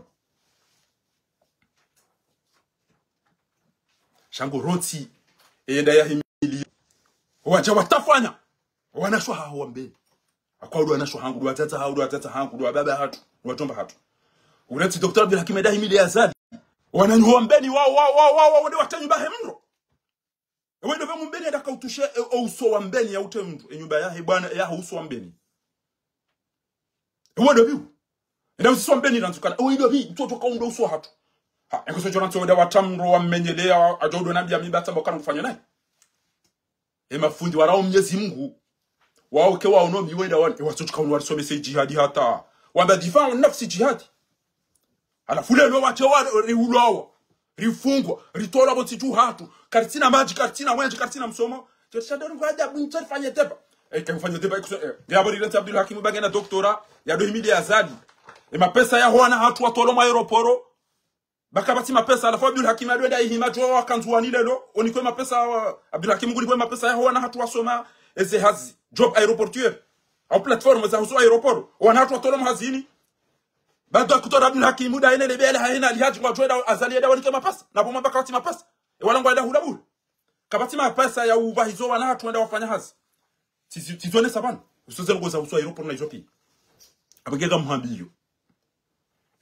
Shango roti enda ya himili. Waja watafanya. Wanashwa hawa mbele. Akwaudwa nasho hangu watata hangu baba hatu watomba hatu ureti Dr. Abdul Hakim Dahimili azali wananyuwa mbeni wao wode watanyumba hemro wende vemu mbeni ndaka utushe uso wa mbeni ya ute mtu nyumba ya bwana ya uso wa mbeni wode biu ndio uso wa mbeni nantukana wode bi mtoto kaunda uso hatu ha ekoso jona ntoda watamro wa mmenjelea ajodo nabia mimba tamba kana kufanya naye mafundi warao Mwenyezi Mungu wao ke wao no miwenda watoto kaunwa somese jihadi hata wamba difaa nafsi jihadi ala fule lo wacho wa riulowa rifungwa ritora boti tu hatu kartina maji kartina mwenje kartina msomo tshadoro ngada buntsari fanye tepa ke mfanye tepa ya bori rent Abdul Hakim bagena doktora ya 2000 azali mapesa ya hoana hatu watolo ma aeroporo bakabati mapesa ala Abdul Hakim adwenda ihimajwa wakanzuani lelo onikwe mapesa Abdul Hakim ngulipwe mapesa ya hoana hatu wasoma eze hazi job aeroportuaire au plateforme za uso aeroport wanatu watolo hazini bado kutora Abdul Hakim da ene lebele haina alihaji kwa twenda azali da walike mapesa na bomba bakati mapesa wala ngwenda hulabula kabatima pesa ya ubahizo wana tuenda wafanya hazi tizone sabana usoze ngoza uswa Europe na Ethiopia abagega muhambiyo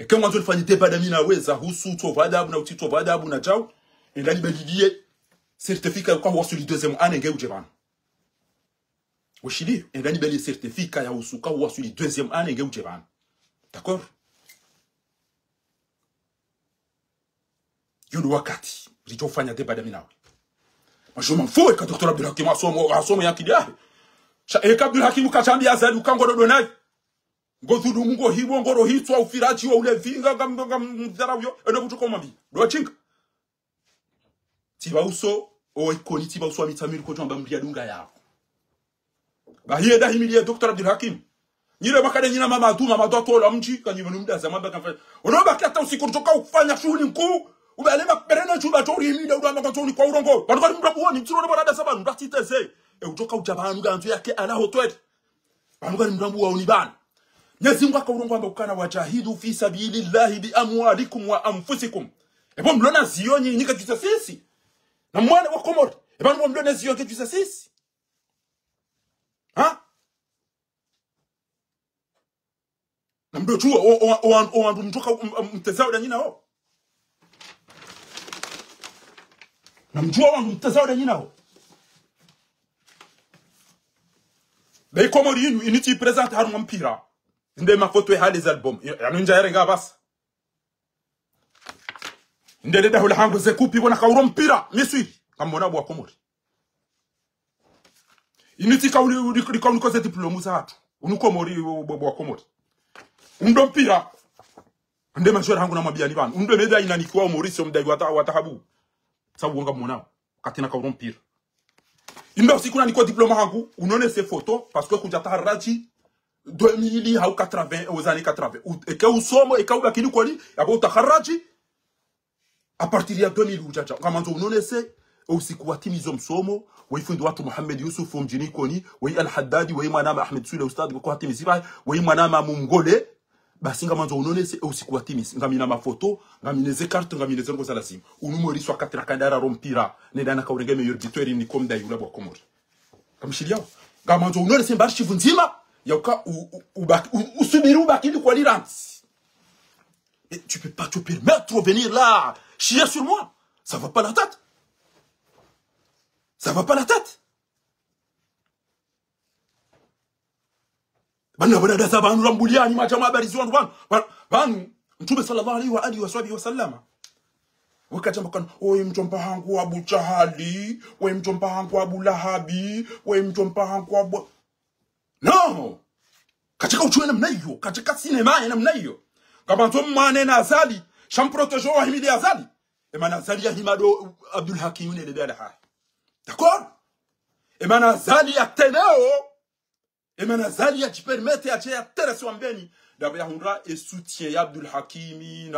eke mwanzo nifanye debada mina weza husu tovadabu na utito vadabu na jao endani belidie certificat kwa wasu li deuxième année ngeu jebana Oshili, endani beli certificat ya usuka wasu li deuxième année ngeu jebana. D'accord? Yo wakati ritofanya debada mina we je m'en fous que docteur Abdul Hakim asomo yakidia eka Abdul Hakim kachambia zali ukangoro donai ngozulu ngo hibo ngoro hitwa ufiraji wa ule vinga ngamdharawyo eno kutoka mambi do chinga tiba uso o ikoni tiba uso amitamiri ko jamba mbiya dunga yao ba hieda himilia docteur Abdul Hakim nyire bakade nyina mama atuma madoto la mji kanyibonu mdaza mamba kanfa onoba kata usiku kutoka ufanya shughuli mkuu ubalema berena chuba tori himida udama kantoni kwa urongo barikari mbrabu ni mtsiro bana dasa banu ndatiteze utoka ujabanu ganzu yake ala hotwet barikari mbrabu wa unibana Nyezi Mungu akaurongo amba ukana wajahidu fi sabilillahi bi amwalikum wa anfusikum ebo mlona ziyonyi nika jusa sisi na mwana wa Komori ebo mlona ziyonyi jusa sisi ha na mdo chuo o andu mtoka mtezao da nyina ho na mjua wandu mtezao da nyina ho bei Komori yinu initi present haru mpira nde mafoto ya hali album yanunja yarenga basa nde deda hula hangu zekupi wana kauro mpira miswiri kamona bwa Komori initi kauli nikoze diplomu za hatu unukomori bwa Komori undo mpira nde mashora hangu na mabiani bana undo meda inanikiwa Mauricio mdai watahabu sabu wanga mona katina kauro mpira indo sikuna niko diploma hangu unone se photo parce que kujata haraji 2000 au 80 aux années 80 et que où sommes et quand bakini koli yabo utakaraji à partir de 2000 ujaja kama nzo unonese usiku watimizo msomo waifundi watu Muhammad Yusuf mjini koni wai al-Haddadi wai manama Ahmed Sule ustad kwa hatimiziba wai manama mungole basi ngama nzo unonese usiku watimizi ngamina mafoto ngamineze carte ngamineze ngo sala sim unumori swa katira kandara rompira nedana ka urenge meilleur buteur ni comme dayula bwa Komori kamshilia ngama nzo unonese mbashi vunzima Yauka usubiru bakini kwa l'Iranti. Et tu peux pas te permettre de venir là chier sur moi. Ça va pas la tête. Ça va pas la tête. Bana bana da sabanu rambulia ni majama barizi wandu banu Mtume sallallahu alaihi wa alihi wa sallama wakati mbakana oye mjomba hangu Abu Jahali oye mjomba hangu Abu Lahabi oye mjomba hangu Abu No! Katika uchue namna hiyo, katika sinema namna hiyo. Kama nzo mwane na Azali, shamprotejo wa himidi Azali. Emana Azali ya himado Abdul Hakim ne dede ala. D'accord? Emana Azali ya teneo. Emana Azali ya jipermete ya che ya teresi wambeni. Daba ya hundra e soutien ya Abdul Hakimi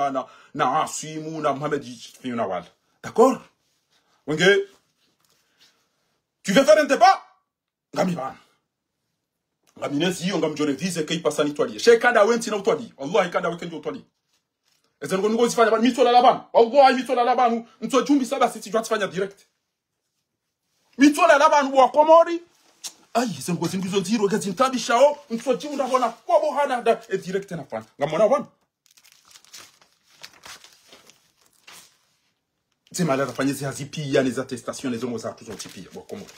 na Asimu na Mohamed Fiuna wala. D'accord? Wenge, tu veux faire un débat? Ngami bana. Ngaminezi hiyo ngamjore vise kai pasani twali shekanda wenti na utwali wallahi kanda weekend utwali ezengo ngo zifanya ba mitola labanu wallahi mitola labanu mto jumbi saba sisi twatfanya direct mitola labanu wa Komori ai ezengo zingizo zero gazi ntabishao mto jimunda bona kwa bohana da direct na fana ngamona wana sema la fanyezi hazipi ya les attestations les homos za tuzotipia wa Komori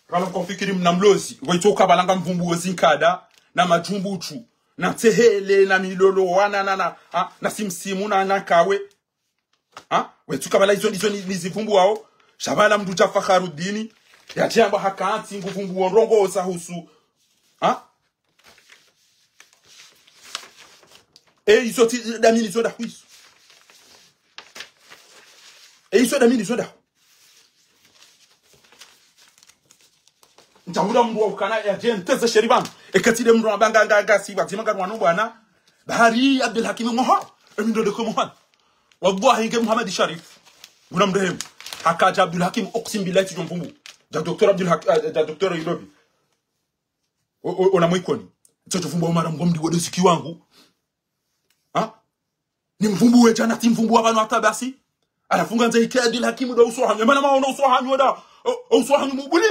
Kala konfikiri mnamlozi waitoka balanga mvumbu wezinkada na majumbuchu na tehele na milolo wana na simsimu na nakawe wetuka bala hizo nizivumbu wao shabala mducha Fakharudini ya jamba hakanti nguvumbu wonrongo osahusu iso damini zoda huisu iso damini zoda Ntamura mwa ukana ya jenteze sheribanu ekatide mwa abanga ngasi batimanga rwanu bwana bahari Abdul Hakim moha emindo de komohan wallahi nge Muhammad Sharif guna mrehemu hakaja Abdul Hakim oqsim billahi tijomvumbu da Dr. Abdul Hakim da Dr. Ilobi ona mwikoni tsoto fumba mara mgomdi wode siki wangu ni mvumbuwe jana ti mvumbuwa bano atabasi anafunga nze ikadi hakimu do uso hanyo mana maona uso hanyo da uso hanyo mubuli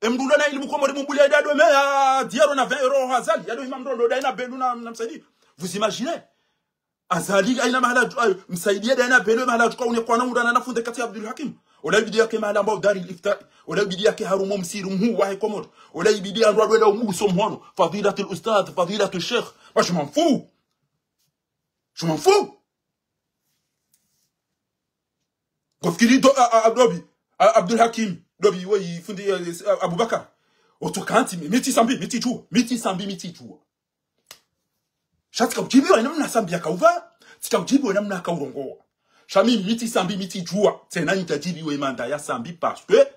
emdulo na ilimu komori mubuli ya do me ya diaro na 20 euro Azali ya do imam do da ina belu na msaidi. Vous imaginez Azali aina mahala msaidia da ina belu mahala tukao ni kwa naunda na nafunde kati ya Abdul Hakim ola ibidi yake mahala ambao dari ifta ola ibidi yake harumo msiru mhu wahi komori ola ibidi andwa do da umu somhono fadilatul ustad fadilatul sheikh moi je m'en fous. Je m'en fous. Gofkiri do Dobi Abdul Hakim Dobi oui fundi Abubakar otokanti miti sambi chuo shatika ujibi wa namna sambi yakauva tika ujibi wa namna kaurongoa shami miti sambi miti chuo tena nitajibi we manda ya sambi parce que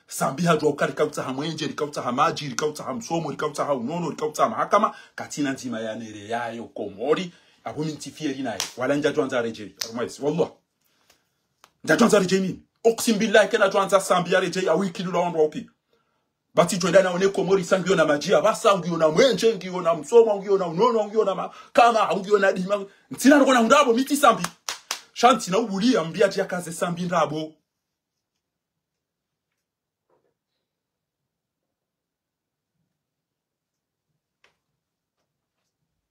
sambi hajwa ukari kauta hamwenje likauta hamaji likauta hamsomo likauta haunono likauta mahakama katina nzima ya nere yayo komori abo mintifieri naye wala njajwa nzareje arumais wallah njajwa nzareje mimi oksim billahi kana jwanza sambi yareje awiki lulondwa upi bati twenda naone komori sangio na majia basa ngio na mwenje ngio na msoma ngio na unono ngio na kama ngio na dima ntina ngona ndabo miti sambi shanti na ubuli ambia tia kaze sambi ndabo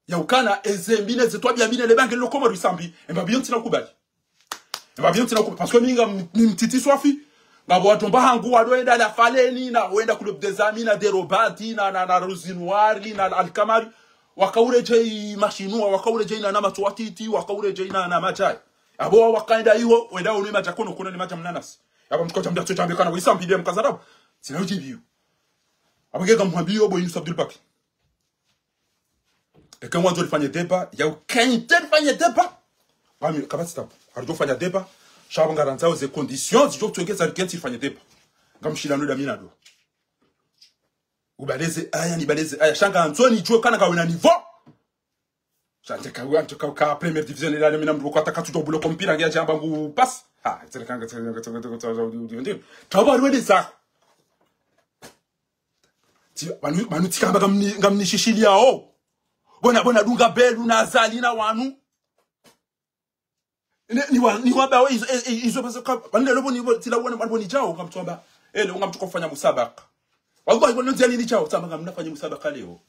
ya ukana ezembine zetwabia mbine lebange lokomori sambi embabiyo ntina kubali parce que minga mtiti swafi ngabo watomba hangu wadoenda la faleni na wenda club des amis na derobati na rozinwari na alkamari wakaureje mashinua wakaureje na matwatiti wakaureje na majai abo wakaenda hiyo wenda uni majakono kuna ni maja mnanas aba mtikocha mdatso chambe kana wisambi dem kazarabo sina ujibiyo abagega mwambiyo boy Yusuf Abdul Baki et quand mwanzo lifanye deba ya ukainte lifanye deba bami kabati tapo harjo fanya deba shaba ngaranza ze conditions zijo tuwekeza riketi lifanye deba ngamshila ndo damina do ubaleze aya ni baleze aya shanga anzoni jo kana ka wena niveau chante ka wanto ka premier division ila mina mdu ko ataka tujo bulo kompira ngia jamba ngu pass ha tselekanga taba rwede za ti manu tikamba ngamni shishilia o bona dunga belu na Azali na wanu ni waba izo pesa bande lobo ni tila wana balbo ni jao ngamtomba ngamtuko fanya musabaka wallahi bona nzali ni jao tsamba ngamnafanya musabaka leo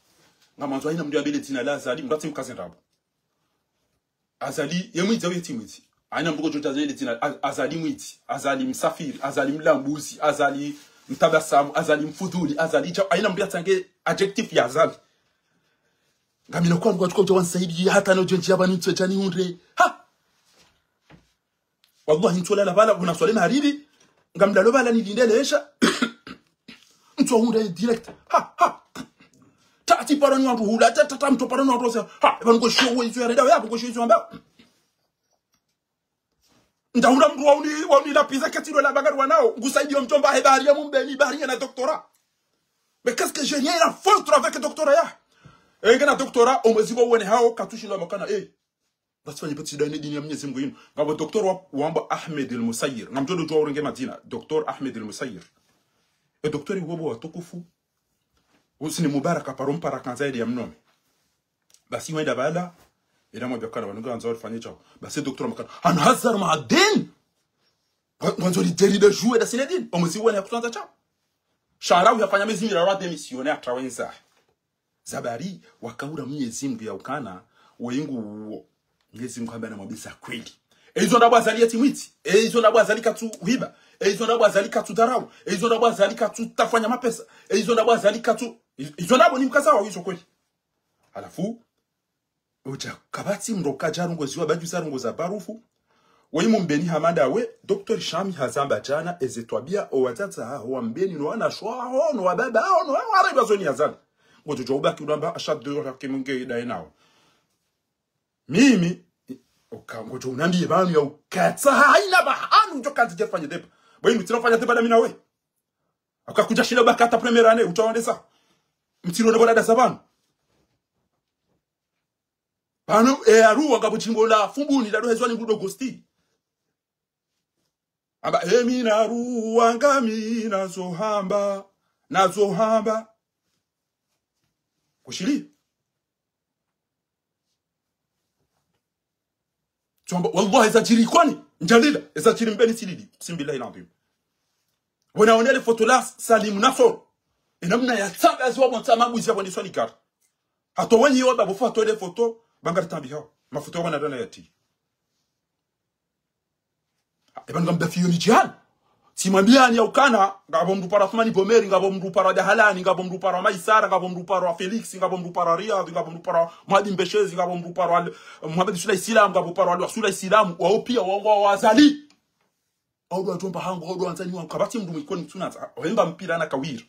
ngamanzo ina mndu abele tina la Azali mndati mkaze ndabo Azali yemwiza wetimwiti aina mndu ko jazeli tina Azali mwiti Azali msafiri Azali mlambuzi Azali mtabasamu Azali mfudhuli Azali jao aina mndu atange adjective ya Azali ngamina kwa ngwa tuko wansaidi hata no jenji yaba nitwe jani hunre ha wallahi ntola la bala kuna swali hariri ngamda lo bala nilindeleesha nto hunre direct ha tati paroni wantu hula tata mto paroni wantu ha eba ngo show izo ya redawe yapo ngo show izo amba ndahura mtu wauni la pizza katilo la bagari wanao ngusaidi wa mtomba hebari ya mumbeni bari na doctorat mais qu'est-ce que j'ai rien à foutre avec doctorat ya ngena doctorat omezibo wone hao katushilo makana basi fanye petit dani dini ya Mwenyezi Mungu yinu ngabo docteur wamba Ahmed al-Musayyir ngamjodo jwa urenge Madina docteur Ahmed al-Musayyir docteur wobo watukufu usini mubaraka parompara kanzaidi ya mnome basi wenda bala ila mwa bakana wanunga anzo fanye chao basi docteur makana an hazar ma'adin wanzo li deri de jouer da sinedin omezibo wone kutanza chao sharawi yafanya mezimira wa demissionnaire trawenza Zabari wakaura Mwenyezi Mungu ya ukana wengu Mwenyezi Mungu ambaye anamwambia kweli ezo ndabo Azali yatimwiti ezo ndabo Azali katu hiba ezo ndabo Azali katu darau ezo ndabo Azali katu tafanya mapesa ezo ndabo Azali katu ezo ndabo ni mkazawa hizo kweli alafu uja kabati mroka jarungo ziwa baju zarungo za barufu waimu mbeni hamanda we Dr. Shami Hazamba jana ezetwabia owatata wa mbeni no ana shwa no wababa no wariba zoni Azali ngojo joba kiudamba ashadu hakimunge dainao mimi ngojo unambie banu ya ukatsa haina bahanu njokanzi jefanye depa boyi mtino fanya depa na mina we akakuja shida bakata premiere année utaondesa mtino ndo boda sabanu banu aruwa ngabuchimbo la fumbuni la dohezwani ngudo gosti aba mina aruwa ngamina zohamba kushili tuamba wallahi ezajiri kwani njalila ezajiri mbeni silili simbillahi alazim wanaona ile foto la Salim Nasor inamna ya tsaba azwa bonta mabuzi yabo ni swali kar hato wenyi yoba bo foto ile foto bangar tambiha mafoto wana dana yati ibn gamba fiyo ni jihad simambia ni ukana ngabo mdu para Thmani Bomeri ngabo mdu para Dahalani ngabo mdu para Maisara ngabo mdu para Felix ngabo mdu para Riyad ngabo mdu para Mahdi Mbeshezi ngabo mdu para Muhammad Sulay Silam ngabo para Rasul Silam wao pia wao wazali au atomba hango au anzani wa kabati mdu mwikoni mtunaza wemba mpira na kawira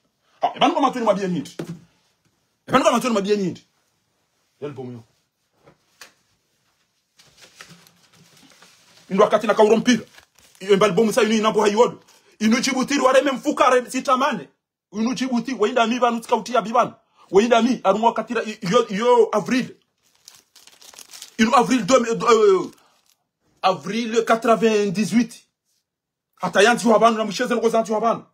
ibn kama tuni mabia nindi ibn kama tuni mabia nindi yalbo myo ndo wakati na kauro mpira mbali bomu sa inu inambo hayodo inu chibutiri wale memfukare sitamane inu chibuti wenda mi banu skautia bibana wenda mi arumwa katira yo avril inu avril avril 98 hata yanti wabanu na msheze ngo zanti wabanu.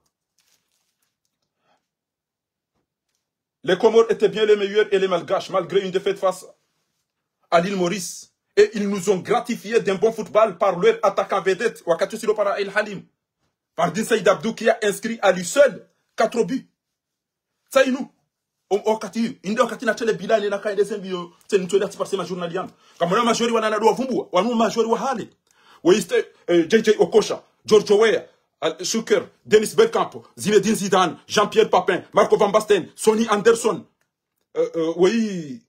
Les Comores étaient bien les meilleurs et les malgaches malgré une défaite face à l'île Maurice. Et ils nous ont gratifié d'un bon football par leur attaquant vedette, Wakati Silo para El Halim. Par Din Saïd Abdou qui a inscrit à lui seul 4 buts. Ça y nous. Wakati, inde wakati na tele bilani na kaide sembio, c'est une toile par ma journalienne. Comme on a majori wana do vumbu, wanu majori wa hale. Waiste JJ Okocha, George Weah, Schuker, Dennis Bergkamp, Zinedine Zidane, Jean-Pierre Papin, Marco Van Basten, Sonny Anderson, oui.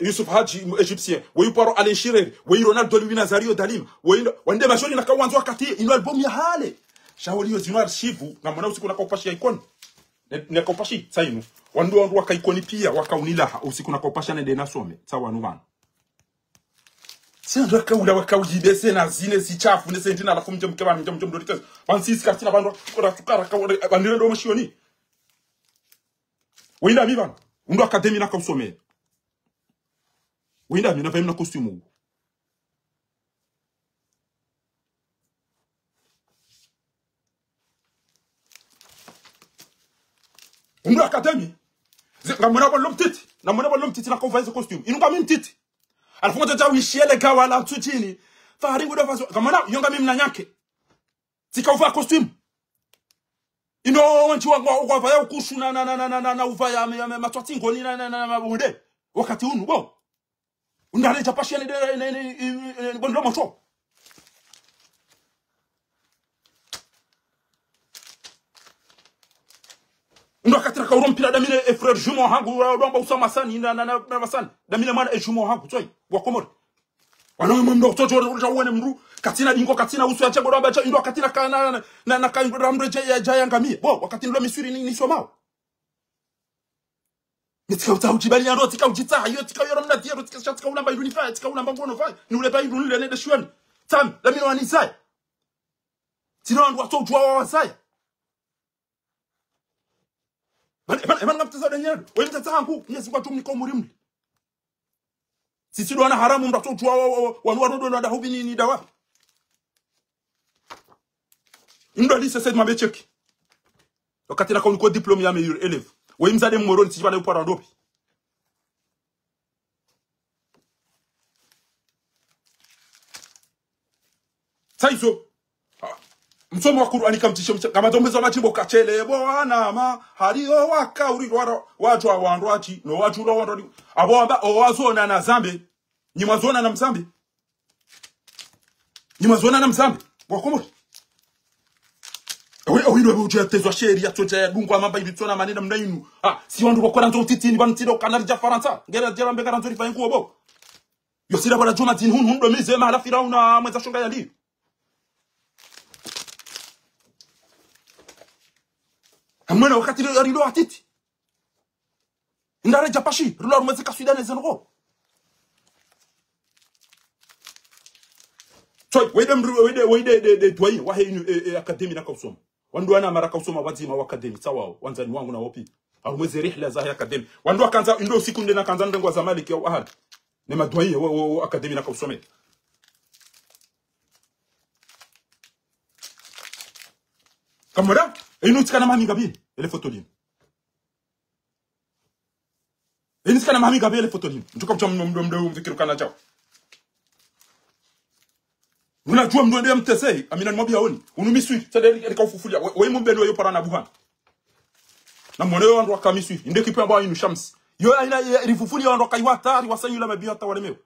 Yusuf Haji Égyptien, oui paro Alain Chirer, oui Ronaldo Louis Nazario Dalim, oui wande majori na kawanzo wakati ino album ya hale. Shauli yo zino archivu na mwana usiku na kaupashi ya ikoni. Ne kaupashi sainu. Wandu waka ikoni pia wakaunilaha usiku na kaupasha nende nasome. Sawa numana. Siya ndo waka ujibese na zine si chafu ne sentina alafu mkeba mdorites. Wansisi kartina bandu tukara bandire ndo mashioni. Wenda mi bana. Undo akademi na kausome. Wenda mina vema na costume. Undo academy. Ngamona ba lomtiti. Namona ba lomtiti na konvaise costume. Inuka mimi mtiti. Alafu mtoto wishie le gawa la tutini. Fahari ngodo faso. Ngamona yonga mimi na nyake. Sikauva costume. Ino wanchi wa vaya ukushu na uvaya matwati ngoni na mabunde. Wakati unu bo. Undale chapashi ne bondo moto. Ndo akatira ka urompira damine e frère jumeau hangu domba usama sani na masani damine mana e jumeau hangu toy wa komori wana mndo toto wone mru katina dingo katina usu acha domba cha ndo katina kana na ka ramre jaya ngamie bo wakati ndo misuri ni somao Mitika utauchibali ndo tika uchita yo tika yoro mna tiero tika tika ulamba unifa tika ulamba ngono fa ni ule bai nule ne de shwani tam damine wani sai tino ndo wato jwa wa sai Eman ngapteza danyero. Wewe mtatsangu nyezi kwa tumni ko murimli. Sisi wana haramu mtato tuwa wanu na dahubi ni dawa. Ndo lise sed mabecheki. Wakati na kwa diplome ya meilleur élève. Wewe mzade moroni sisi bana upara ndopi. Saizo Msomo wa Qur'ani kamtisha kama tombezo machimbo kachele bwana ma haliyo waka uri watu wandoachi no watu lo wando abo amba owazona na zambe ni mazona na msambe ni mazona na msambe wakomo wewe ndio unatezwa sheria toja ya dungu amamba ibitsona manena mnainu si wandu bakora nzo titini bantido kanarja faransa ngera jera mbeka nzo rifa inkuo bo yo sira bana juma tin hundo mize mahala firauna mweza shonga ya ndio Amwana wakati rilo atiti. Ndare japashi, rilo rumeze kaswidane zengo. Toy, wede de dwai wa hinu academy na kausoma. Wandu wana mara kausoma wazima wa academy sawa wanzani wangu na wapi. Arumeze rihla za academy. Wandu kanza ndo siku ndena kanza ndengwa za Maliki au ahad. Ne madwai wa academy na kausoma. Kamera Inutika na mami Gabriel, ele fotolini. Inutika na mami Gabriel, ele fotolini. Ntuka mcho mdo mfikiru kana chao. unajua mndonde mtesei amina nimwambia oni unumiswi tende kaufufulia wewe mumbeni wewe para na buhana na mwone wandu wakamiswi inde kipe ambao inu shamsi yo aina rifufulia wandu kaiwa tari wasanyula mabio hata wale meo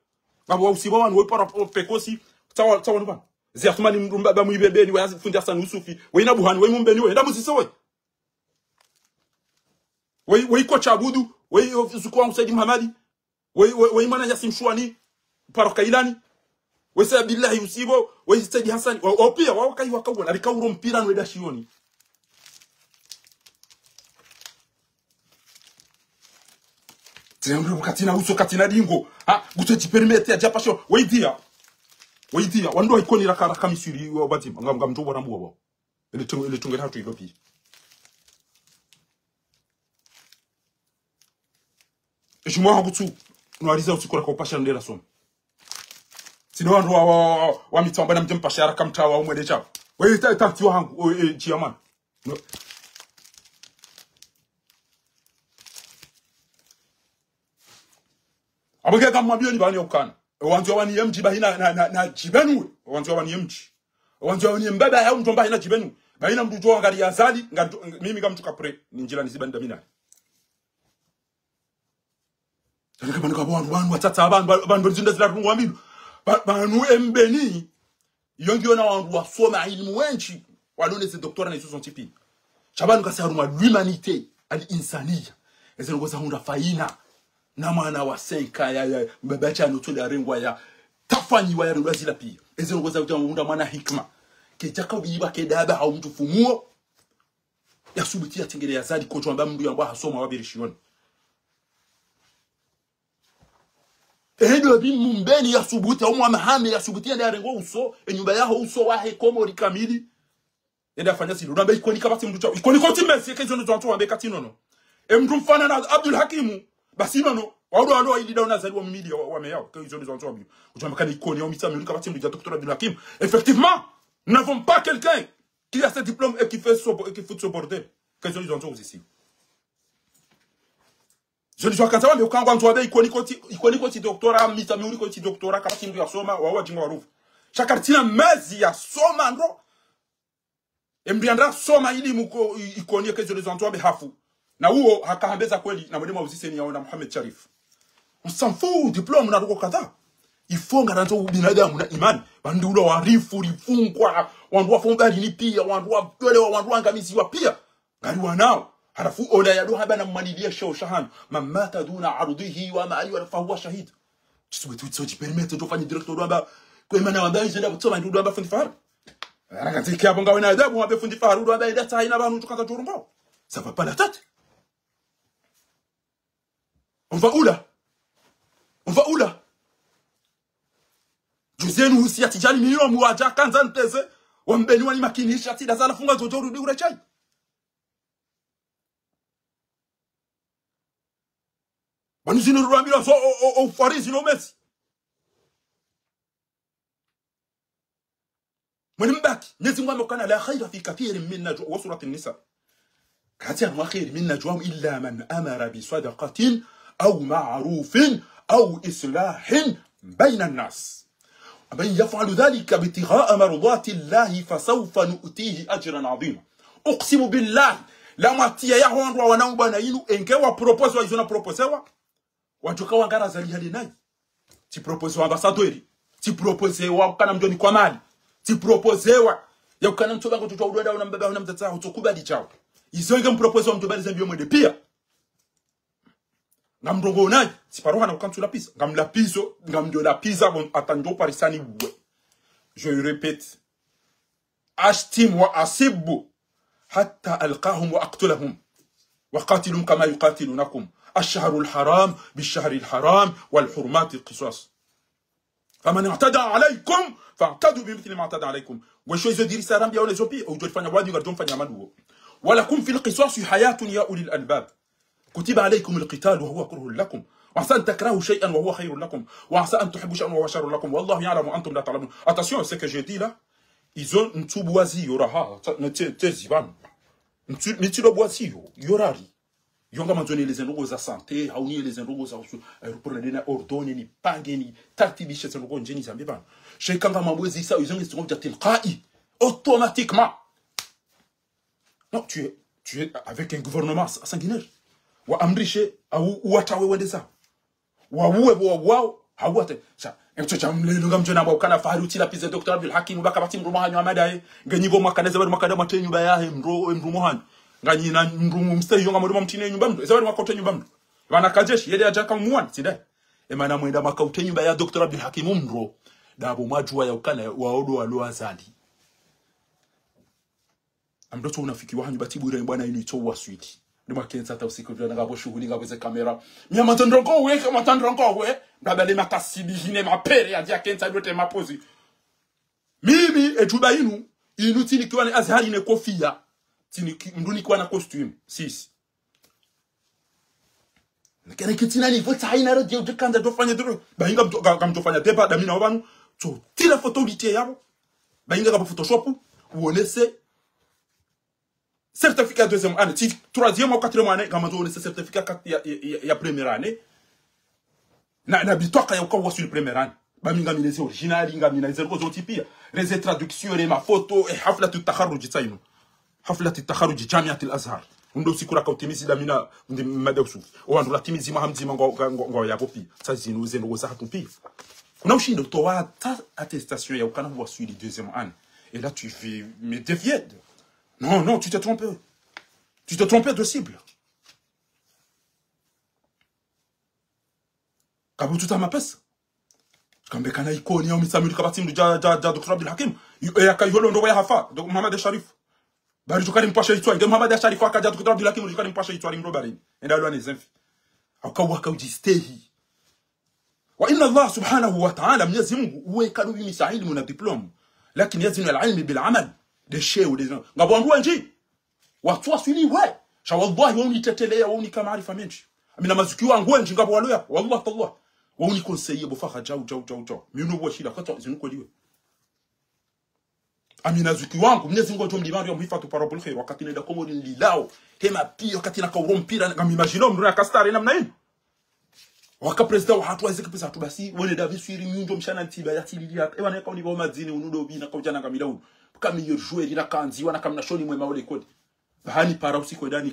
ngabo usiba wandu wewe para pekosi tawa nubana ziatumani mbaba muibebeni wewe azifundi Hassan Usufi wewe na buhana wewe mumbeni wewe ndamu sisi wewe ko chabudu wewe zuko wangu Said Muhammadi wewe mwana Yasin Shwani para kailani wesa billahi usibo Said Hassan opia wao kai wakabona alikauro mpira no edashioni tendo katina uso katina dingo gute ti permettre aja pasho weidia wando ikoni raka misuri wabati ngam to bora mbuwa ele tunge hatu ilopi eshimo habutu no aliza usikora kwa pasha ndera somo sino wandu wa mitamba na mjempa shara kamtawa umwede chao wewe tanti wangu chiaman no abage kama bioni bani okana wanzu wani mji bahina na jibenu wanzu wani mji wanzu wani mbaba ya mtu bahina jibenu bahina mtu jo ngari azali mimi kama tukapre ninjila nisibanda mina tanaka banuka wandu watata abantu zinda zila rungu wamilu banu embeni yongi ona wandu wasoma ilmu wenchi wadoneze doktora na isuson tipi chabanu kasaruma l'humanité al-insaniya ezelo goza hunda faina na mwana wa senka ya mbabacha nutule rengwa ya tafanyi wa rengwa zila pia ezelo goza hunda mwana hikma kejaka biba kedaba au mtu fumuo ya subutia tingere ya zadi kocho amba mndu yamba hasoma wabirishioni edo bi mumbeni ya subuti au mwamahame ya subuti ya rengo uso enyumba yaho uso wahe komo rikamili enda fanya silo namba ikoni kabati mdu chao ikoni koti mesi kezo ndo zanto wambe katinono mdu mfana na Abdul Hakimu basi nono wado ili dauna zali wa media wame yao kezo ndo zanto wambe ujamba kana ikoni au mitami kabati mdu Dr Abdul Hakim effectivement nous n'avons pas quelqu'un qui a ce diplôme et qui fout ce bordel kezo ndo zanto ici. Je dis quand ça va mais quand on doit ikoni koti doctorat mitami koti doctorat kabati mdu yasoma wawa jingo warufu chakartina mezi ya soma ndo embiandra soma ili muko ikoni kezo les antoine hafu na huo hakahambeza kweli na mwalimu uziseni yaona Mohamed Sharif on s'en fout diplôme na ruko kadha ifo ngaranto binadamu na imani bandulo warifu rifungwa wandu wafombali ni pia wandu wandu angamiziwa pia ngari wanao halafu ola yado habana mmanilia shahan mamata duna ardihi wa ma ayu fa huwa shahid tu permettre de faire directeur amba kwa maana wabaya zenda kusoma ndio amba fundi fahari anakatikia bonga wana adabu wabe fundi fahari ndo amba data ina banu tukaka turumba ça va pas la tête on va où là juzenu husia tijani milioni mwaja kanza nteze wambeni wani makinisha tida sana funga zojo rudi urechai banu zinu ruambira so o farizi no mesi mbaki nezi ngwa mokana la khayra fi kathirin min najwa wa surat an-nisa katia wa khayr min najwa illa man amara bi sadaqatin aw ma'rufin aw islahin bayna an-nas man yaf'alu dhalika bitigha'a mardati Allah fasawfa nu'tihi ajran 'azima uqsimu billahi la matia ya hondwa wanaomba na inu engewa propose wa izona proposewa wajoka wangara zali hali nai ti propose wa ambassadeur ti propose wa kana mjoni kwa mali ti proposewa ya kana mtoba ngo tutwa udwada una mbaba una mtata utokubali chao izonge mpropose wa mtobali zambio mwende pia ngamrongo unaji si paroha na ukantu la pisa ngam la piso ngam dio la pisa bon atanjo parisani we je répète ashtim wa asibbu hatta alqahum wa aqtulahum wa qatilum kama yuqatilunakum الشهر الحرام بالشهر الحرام والحرمات القصاص فمن اعتدى عليكم فاعتدوا بمثل ما اعتدى عليكم وشو يزيد سلام يا ولد زوبي او جو فني وادي غردون فني عملوا ولكم في القصاص حياة يا اولي الالباب كتب عليكم القتال وهو كره لكم وعسى ان تكرهوا شيئا وهو خير لكم وعسى ان تحبوا شيئا وهو شر لكم والله يعلم وانتم لا تعلمون. Attention, ce que j'ai dit là, ils ont une tsuboisi yoraha, ne te ziban. Une tsuboisi yorari. yonga manzoni les ndogo za santé hauni les ndogo za aeroport na ordone ni pange ni tartibisha za ndogo njeni zambe bana shekanga mambwezi ça ils ont ils sont tilqai automatiquement. Non, tu es avec un gouvernement sanguinaire. Wa amrishe au watawe wende sa. Wa uwe wao hawate. Sa emcho mlelunga mjona ambao kana fahari utila pizza Dr. Abdul Hakim baka bati mrumo hanyo amadaye nganyibo makaneza bari makada mate nyumba yahe mrumo hanyo nganyi na mrumo mstari yonga mrumo mtine nyumba mdo ezabari makote nyumba mdo bana kajeshi yede ajaka muwan sida emana mwenda makaute nyumba ya Dr. Abdul Hakim mro dabo majua ya ukana waodo walo azali amdoto unafiki wahanyu batibure bwana inu itowa switi ndima kenza ta usiku vya ngabo shughuli ngabo ze kamera mya matandrongo we kama matandrongo we ndabale makasibi hine mapere ya dia kenza dote mapozi mimi etuba inu tini kiwa ni azhari ne kofia tini mduni kiwa na costume sisi nakene kitina ni vota haina radio de kanda dofanya dro bainga kamtofanya tepa damina wabanu to tila photo lite yabo bainga ka photoshop uonese certificat deuxième année, si troisième ou quatrième année, quand on a ce certificat ya première année, na bitoka ya ukawa sur première année. Ba minga minezi original, minga minezi rozotipia, reze traduction ma photo et hafla tutakharuj tsaino. Hafla tutakharuj Jamiat al-Azhar. Ndo sikura ka utimizi da mina ndi madausu. O ndo la timizi mahamzi ngo ya bopi. Ça zinu zeno za hatupi. Kuna ushindo toa ta attestation ya ukana wa sur deuxième année. Et là tu fais mais dévié. Non, non, tu t'es trompé. Tu t'es trompé de cible. Kabu tuta mapesa. Kambe kana ikoni au misamiri kabati mdu ja Dr. Abdul Hakim. Ya kayolo ndo ya hafa. Donc Mohamed Sharif. Bari tukari mpasha itwa. Nge Mohamed Sharif akaja Dr. Abdul Hakim tukari mpasha itwa ndo bari. Enda alwa nezemfi. Akawa ujistehi. Wa inna Allah subhanahu wa ta'ala Mwenyezi Mungu uwe kanu misaili muna diplome. Lakini yazinu al-ilmi bil amal. Des chers ou des gens. Ngabwandu nji. Watu wasili we. Sha wallahi woni tetelea woni kama arifa menchi. Amina mazuki wangu nji ngabo waloya. Wallahi tallah. Woni conseiller bo fakha jaw. Mino bo shida kato zinuko liwe. Amina zuki wangu mnyezi ngo jomli bandi mhifatu parabul khair wakati nenda komo lilao. Hema pia wakati na kaurompira ngam imagine mndo yakastari namna hino. Waka president wa hatu wazeke pesa hatu basi wone David Swiri myundo mshana ntiba ya tililia. Ewa neka unibo mazini unudo bina kaujana ngamila unu. Kama hiyo joueur ila kanzi wana kama nashoni mwema wale kodi bahani para usiku ndani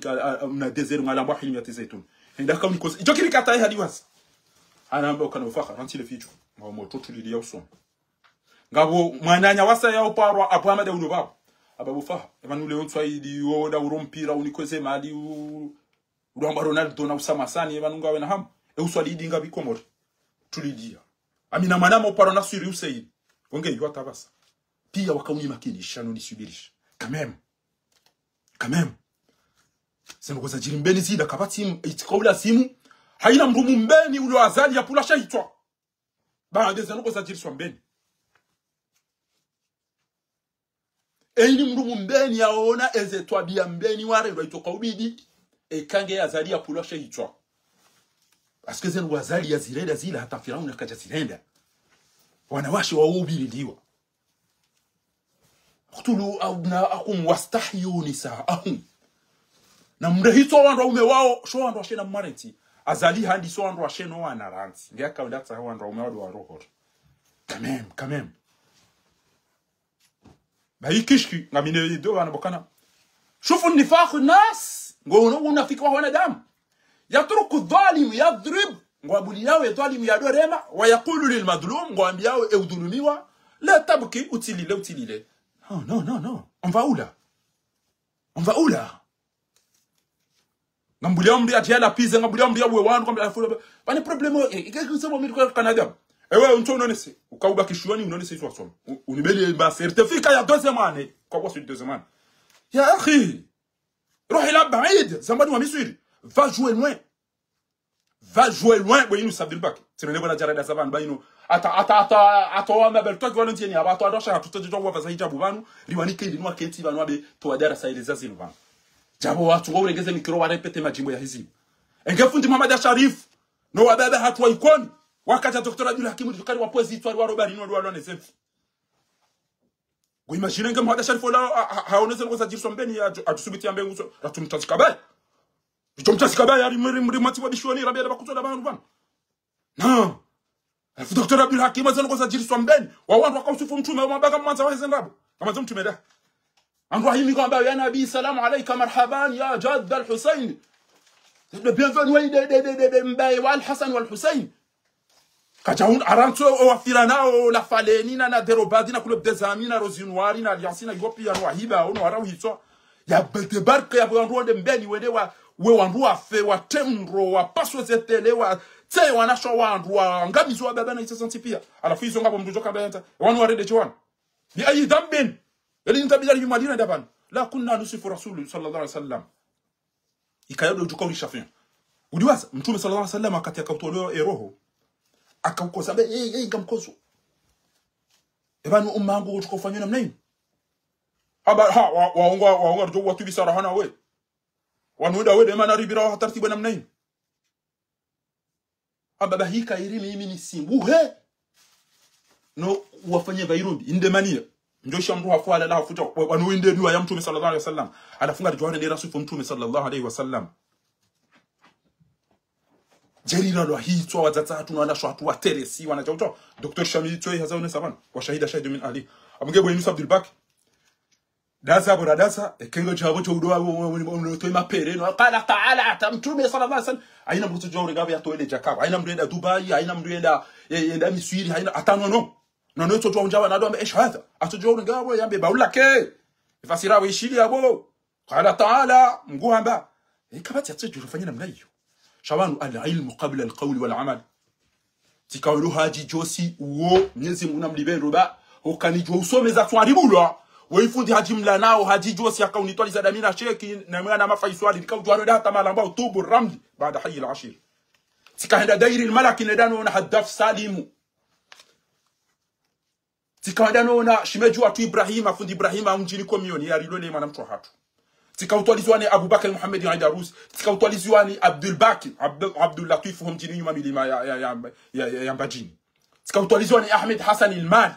na desert ngala mbahili ya tezaitun ndio kama niko hicho kilikata hii hadi wasi anaambia kana ufaka ranti le ficho ngao moto tulilia uso ngabo mwananya wasa yao parwa abamada uno babo ababu faha emanule utswaidi woda urompira unikoze mali uramba Ronaldo na Usama Sani emanunga wena ham uswalidi ngabi komor tulidia amina manamo parwa na suri usei onge yota basa pia wakauni makini shano nisubirisha quand même sema za jirimbeni zida kabati itikaula simu haina mrumu mbeni ule azali ya pula shaitwa baada za za jiriswa mbeni eini mrumu mbeni yaona ezetwa bia mbeni ware ndo itoka ubidi kange azali ya pula shaitwa parce que zenu azali ya zirenda zila hata Firauni akaja zirenda wanawashi wa ubili diwa Kutulu abnaakum wastahyu nisaahum. Na mrehito wandu ume wao sho wandu ashena marenti. Azali handi so wandu ashena wana ranti. Ngeka ndata wandu ume wadu wa roho. Quand même. Ba ikishki ngamine do wana bokana. Shufu nifaq nas. Ngono unafiki wa wanadamu. Yatruku dhalim yadrib. Ngwabuli yao dhalim yadorema wa yaqulu lil madlum ngwambiao eudhulumiwa la tabki utilile. Oh, non. On va où là? Ngambulia mbi atia la pizza ngambulia mbi awe wandu kwamba afula. Bani problemo ikakisema mimi kwa Canada. Ewe unto unonese ukauba kishuani unonese hizo wasoma. Unibeli ba certificat ya deuxième année. Kwa quoi sur deuxième année? Ya akhi. Rohi la baid, zambani wa Misri. Va jouer loin, boyinu sabdilbak. Semene bona jarada savan bayinu. Ata wa mabel to kwa ntieni aba to adosha tutoje to wa vazaija bubanu liwanike ndinwa kenti banu abe to wadara saileza zinu banu jabo watu wawegeze mikiro wa repete majimbo ya hizi engefundi Mohamed Sharif no wababa hatu wa ikoni wakati Dr. Abdul Hakim tukari wa poezi twari wa robari no lwane zemfi go imagine ngam Mohamed Sharif la haoneze ngo za jirso mbeni ya atusubiti ambe nguso atumtazikabe Chomcha sikabaya mrimati wa bishoni rabia da bakutola banu bana. Na. Alafu Dr. Abdul Hakim azana kwa sajili swambeni. Wa wantu wakausifu mtume wa mabaka mwanza wa zendabo. Kama mtume da. Andu himi kwamba ya nabii salamu alayka marhaban ya jadd al-Husayn. Le bienvenu de Mbaye wal Hasan wal Husayn. Kajaun aranto wa filanao la faleni na derobadi na kulub dezami na rozinwari na alliance na yopi ya wahiba ono arawito. Ya betebarka ya wandu de mbeni wende wa we wandu wa fe wa temro wa paso zetele wa tse wanasho wandu wa ngamizo wa baba na itsanti pia. Alafu hizo ngabo mdujo kabenta. Wanu warede chwan. Bi ayi dambin. Eli ntabijali yumadina daban. La kunna nusifu rasul sallallahu alaihi wasallam. Ikayodo ujuka ulishafia. Udiwaza mtume sallallahu alaihi wasallam akati akautolewa eroho. Akaukosa be ngamkoso. Ebanu umangu utukofanywa namna hiyo. Aba ha waonga ndio watu bisara hana we. Wanuda we de mana ribira wa taratibu namna hiyo. Aba bahika irimi mimi ni simbu he. No wafanye bairumbi indemania. Ndio shamru hafala la hafuta wanuinde dua ya mtume sallallahu alaihi wasallam. Anafunga dua ya rasul mtume sallallahu alaihi wasallam. Jerira lo hitwa watatu na wanasho watu wa teresi wanachauta Dr. Shamil Choi hazaone savan wa shahida shahid min ali amgebo Yunus Abdul Baki daza bora daza ekengo chabo choudwa to mapere no qala ta'ala atamtume sallallahu alaihi wasallam aina mtu jawre gabe ya toile jakaba aina mrenda Dubai aina mrenda enda Misri aina atano no to unjawa na ndo eshhada atujawre gabe yambe baulake ifasira wishili yabo qala ta'ala mguhamba ikabati atujuru fanyina mnayo shawanu al-ilmu qabla al-qawl wal-amal tikawulu haji josi uo mnyezi munamlibero ba ukanijwa usomeza twaribulo weifundi haji mlanao haji josi akaunitwaliza damina sheki na mwana mafaiswali dikawjwaro data malamba utubu ramli baada hayy al-ashir tikahenda dairi al-malaki nedano na hadaf salimu tikahenda na shimeju watu Ibrahim afundi Ibrahim amjini komioni ya rilole mwana mtu hatu tikautwalizwa ni Abu Bakr Muhammad Aidarus tikautwalizwa ni Abdul Baki Abdul Latif humjini nyuma milima ya Mbajini tikautwalizwa ni Ahmed Hassan al-Mali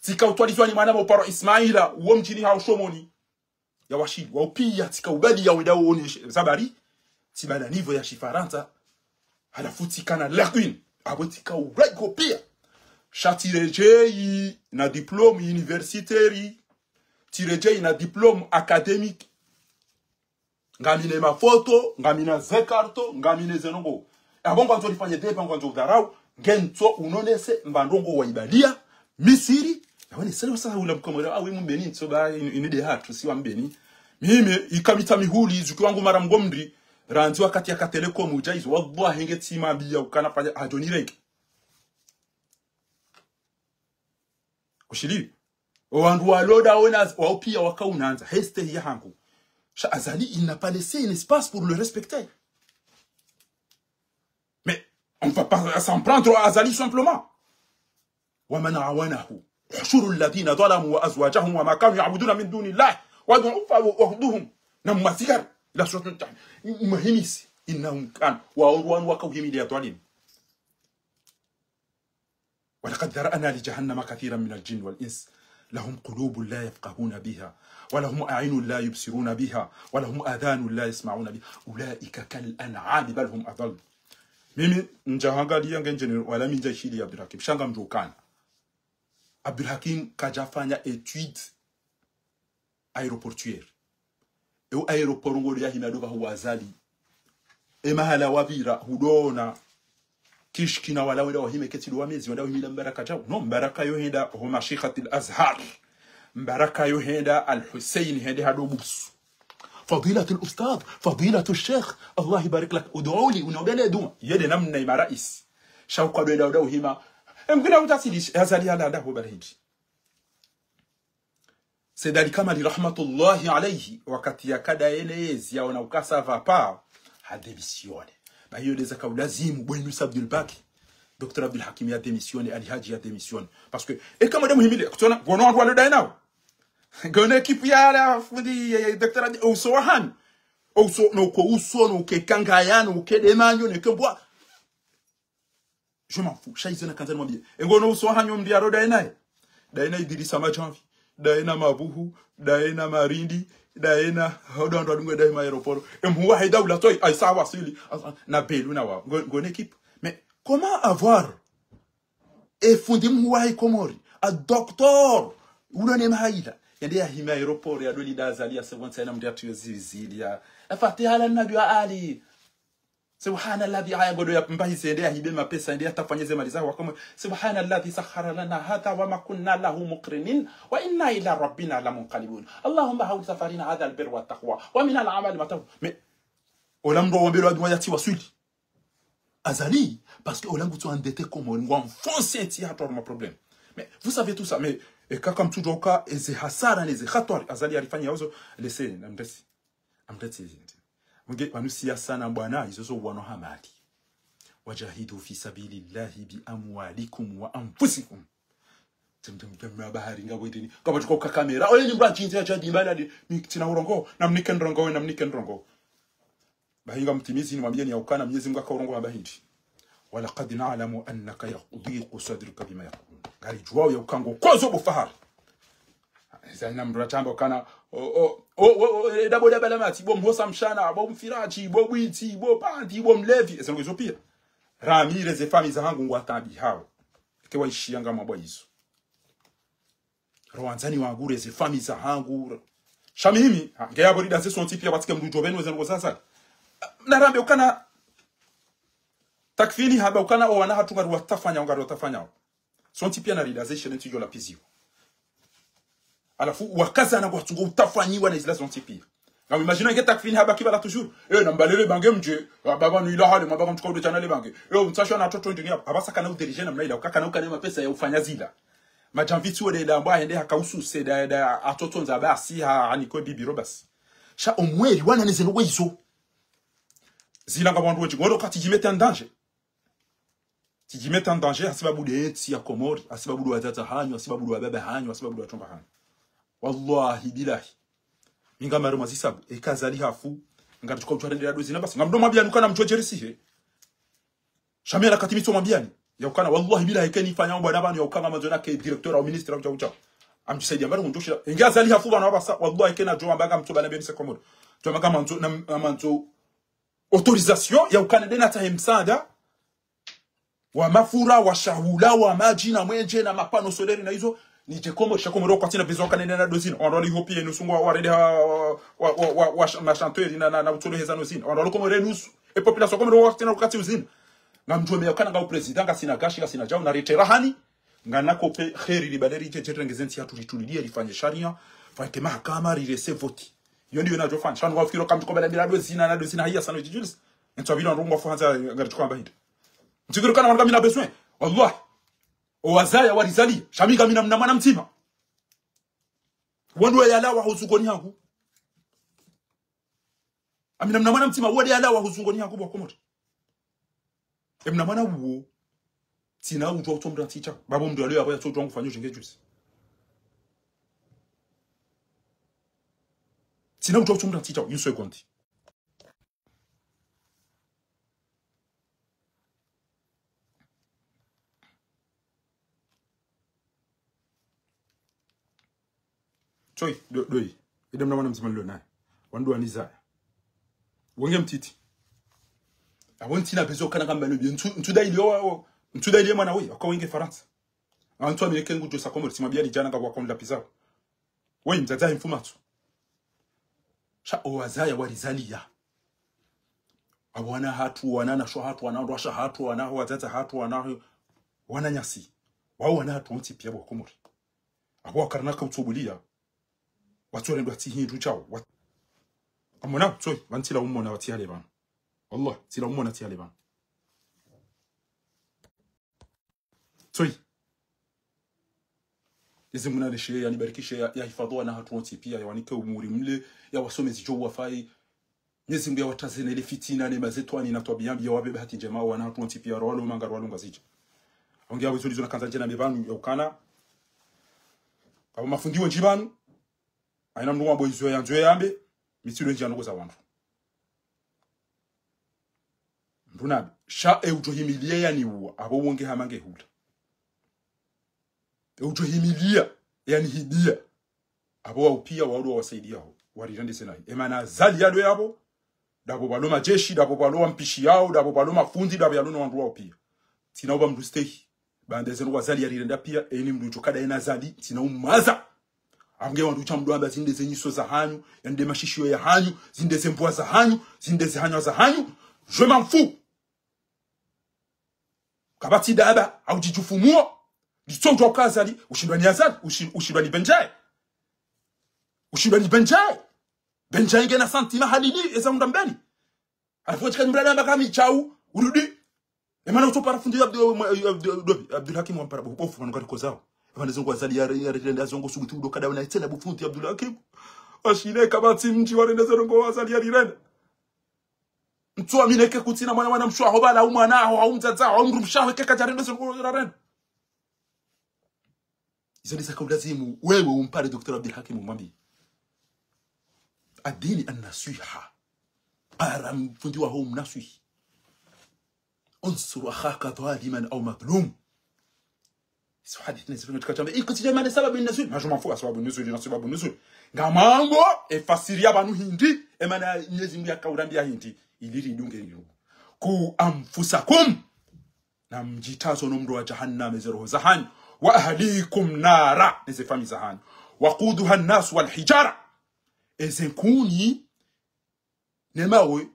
tikautwalizwa ni mwana mparo Ismaila uo mjini haushomoni ya washidi wao pia tikaubali ya wedao oni zabari tibana nivo ya shifaranta halafu tikana lakwin abo tikaubrako pia shatireje na diplome universitaire tireje na diplome académique ngamine mafoto ngamina zekarto ngamine zenongo abongo anzo lifanye depa ngo anzo dharau ngento unonese mbandongo wa ibadia Misiri yawone sele sasa ula mkomera awe mumbeni nsoba inide hatu si wa mbeni mimi ikamita mihuli zuki wangu mara mgomndri ranzi wakati ya Telecom ujaizo wallahi hengeti mabia ukanafanya ajoni renki kushili wandu waloda wona waopia wakaunanza heste ya hangu Azali, il n'a pas laissé un espace pour le respecter. Mais on ne va pas s'en prendre à Azali simplement. وَمَنْ عَوَنَهُ حُشُرُ الَّذِينَ ظَلَمُوا وَأَزْوَاجَهُمْ وَمَا كَانُوا يَعْبُدُونَ مِنْ دُونِ اللَّهِ وَأَضْوَهُمْ نَمَّثِيرًا إلى سورة التحريم مهمس إنهم كانوا وأروان وكوهم ليضلين ولقد ذرأنا لجهنم كثيرا من الجن والإنس لهم قلوب لا يفقهون بها ولهم أعين لا يبصرون بها ولهم آذان لا يسمعون بها أولئك كالأنعام بل هم أضل mimi njahangalia ngenjeni wala minja shili Abdul Hakim shanga mjokana Abdul Hakim kajafanya étude aéroportuaire e aéroport ngoli ya himadoba huwazali e mahala wabira hudona kishkina wala wala wahime ketido wamezi wala wahime mbaraka jao no mbaraka yohenda huma Sheikhatul Azhar mbaraka yohenda al-Husayn hende hado busu فضيلة الأستاذ فضيلة الشيخ الله يبارك لك ادعوا لي ونوبل دوما يدي نمنا مع رئيس شوقا بيدا ودوهما امكن ان تاسيدي هذا على ده بالهيج سيدالي كما رحمة الله عليه وقت يكاد يليز يا ونوكاسا فابا هذا ديميسيوني بايو دي زكاو لازم بوينوس عبد الباقي دكتور عبد الحكيم يا ديميسيوني الحاج يا ديميسيوني باسكو اي كما دم هيميلي كتونا غونو ادوالو دايناو Gone equipe ya la fundi docteur Osohan Oso no ko uso no ke kangaya no ke demanyo ne ke bois je m'en fous shaizena kanza mo bien ngono Osohan yo mdia roda inaye daina Idrissa Majanvi daina Mabuhu daina Marindi daina hodo ndo ngwe dai ma aéroport mhuwa haida ula toy ay sa wasili na belu na wa ngone équipe. Mais comment avoir et fundi mhuwa hay komori a docteur ulone mahaida yende ya hima aéroport ya doli dazalia 70 mdia tu zizilia afatiha ala nabi wa ali subhanalladhi aya godo ya mbahi ende ya hibe mapesa ende atafanyeze mali zao kama subhanalladhi sakhara lana hadha wa ma kunna lahu muqrinin wa inna ila rabbina lamunqalibun allahumma hawil safarina hadha albir wa taqwa wa min al'amal ma taw. Mais olamdo wombelo adwa yati wasuli azali parce que olamdo tu endetté comme on enfonce un tia pour mon problème. Mais vous savez tout ça. Mais et comme tout joka eze hasara eze khator azali alifanya yozo laissez namdesi amdesi munge wanusia sana bwana izozo bwana hamadi wajahidu fi sabilillahi bi amwalikum wa anfusikum temtemtemma bahari ngabwedeni kama tuko ka kamera oye ni branch ntia cha dimbana ni tina urongo namniken rongo bahinga mtimizi ni mwambie ni yaukana Mwenyezi Mungu akaurongo bahindi wala qad na'lamu annaka yaqdiqu sadruka bima yaqul gari juwao yaukango kozo bufahari zana mratamba kana dabo dabala mati bo mhosa mshana bo mfirachi bo bwiti bo panti bo mlevi ezengo pia ramire ze family zangu ngwatabi hao kewa ishianga mabwa hizo roanzani wagure ze family zangu shamimi ngeyabo lida ze sonti pia batike mdujo benu ezengo sasa narambe ukana takfini haba ukana wana hatunga watafanya sonti pia na lida ze shenenti jo la pizio alafu wakaza na kwatungo utafanyiwa na izila zonti pia. Na imagine ngeta takfini haba kibala toujours na mbalele bange mje baba no ila hale mababa mtukao chana le bange mtasho na toto ndio hapa abasa kana udirije na mnaila ukaka na ukana mapesa ya ufanya zila majamvitu wale da mbwa ende hakausu seda da atotonza basi ha aniko bibi robas sha omweri wana neze no izo zila ngabantu wechi ngoro kati jimete en danger tijimete en danger asibabu de eti ya komori asibabu wa tata hanyo asibabu wa baba hanyo asibabu wa chomba hanyo wallahi bilahi minga maruma zisabu ekazali hafu ngatuka utwarende ya dozi na basi ngamdo mwabiani ukana mchojerisihe shamela katimiso mwabiani ya ukana wallahi bilahi keni fanya mbwa nabani ya ukanga mazona ke directeur au ministre au chao amjisaidia mbara kunjoshira engazali hafu bana basa wallahi kena jo ambaga mtoba na benise komodo to maga manzo na manzo autorisation ya ukana dena ta hemsada wa mafura wa shahula wa maji na mwenje na mapano soleri na hizo ni jekomo shakomoro kwa tina bezo kanene na dozine on roli hopi enu sungwa wa rede wa chanteur na utolo heza no zine on roli komo renus e population komo wa tina ukati uzine na mjombe yakana nga president nga sina gashi nga sina jao na retera hani nga nako pe kheri libaderi jeje ngezenti ya tulitulidia lifanye sharia fanye mahakama rilese voti yo ndio najofanya shanu wa fikiro kamtuko bela bila dozina na dozina haya sana jijulis ento bila ndongo fuanza ngatuko mbahindi mtikiro kana wanga mina besoin wallahi owazaya walizali shamiga mina mnamana mtima wandu yalawa huzungoni yangu amina mnamana mtima wode yalawa huzungoni yangu bwa komoto mnamana wo tina utwa utomda ticha babo mdu alio yabo yatotwa ngufanya jingejusi tina utwa utomda ticha yinso konti choi doi idem na mwana mzimalo naye wandu anizaya wonge mtiti awonti na bezo kana kamba lobi ntuda ile mwana we akawenge faransa antu amerika ngujo sa komo simabia lijana ka kwa konda pizao we mzaza infumatu sha owazaya walizalia abwana hatu wanana sho hatu wanando sha hatu wanaho wazaza hatu wanaho wananyasi wao wana hatu onti pia bwa komori abo akarana ka utubulia watu wale bati hindu chao amona toy bantila umona wati hale bana wallah tila umona ti hale bana toy izimuna lishe yani barikishe ya hifadhi na hatu onti pia yawanike umuri mle ya wasomezi jo wafai nyezi mbia watazene ile fitina ne mazetwani na twabiambi ya wabebe hati jamaa wana hatu onti pia rwalo mangaro walunga zija ongea wizo na kanza jena mebanu ya ukana abo mafundiwe njibanu aina mndu wabo izo yanzo yambe mitiro njano ko za wantu nduna sha eujo himilia yani uwa abo wonge hamange hula eujo himilia yani hidia abo wao pia wao wasaidia hao warirende senai emana zali yado yabo dabo balo majeshi dabo balo mpishi yao dabo balo mafundi dabo yalo wandu wao pia tina uba mdu stay bande zenu wazali yarirenda pia eni mdu chokada ena zali tina umaza amge wandu chamdu amba zinde zenyiso za hanyu yande mashishio ya hanyu zinde zembwa za hanyu zinde zihanywa za hanyu je m'en fous kabati daba au jijufumuo disonjo kazali ushindwa ni azali ushindwa ni benjai ushindwa ni benjai benjai ngena santima halili eza mndambeni alifochika nyumba namba kama chau urudi emana utopara fundi Abdul Hakim wampara bofu manukari kozao emana zongo azali ya zongo subutu ndo kada na tena bufundi Abdul Hakim ashine kabati mji warende zongo azali ya rirenda mtu amineke kutina mwana mshwa hobala au mwana au mzaza au mrumshawe keka jarendo zongo rarenda izali zaka ulazimu wewe umpare Dr. Abdul Hakim umwambie adini an-nasiha para mfundi wa huu mnaswi unsuru akhaka dhaliman au madhlum so hadith nizifanya tukachamba ikuti maana sababu an-nuzul majuma fu sababu an-nuzul na sababu an-nuzul ngamango efasiria abantu hindi emana nyezi mbya kaurambia hindi iliri dunge ngiru ku amfusakum na mjitazo nomdo wa jahannam zero zahan wa ahlikum nara nizifami zahan waquduha an-nas wal hijara ezenkuni nemawe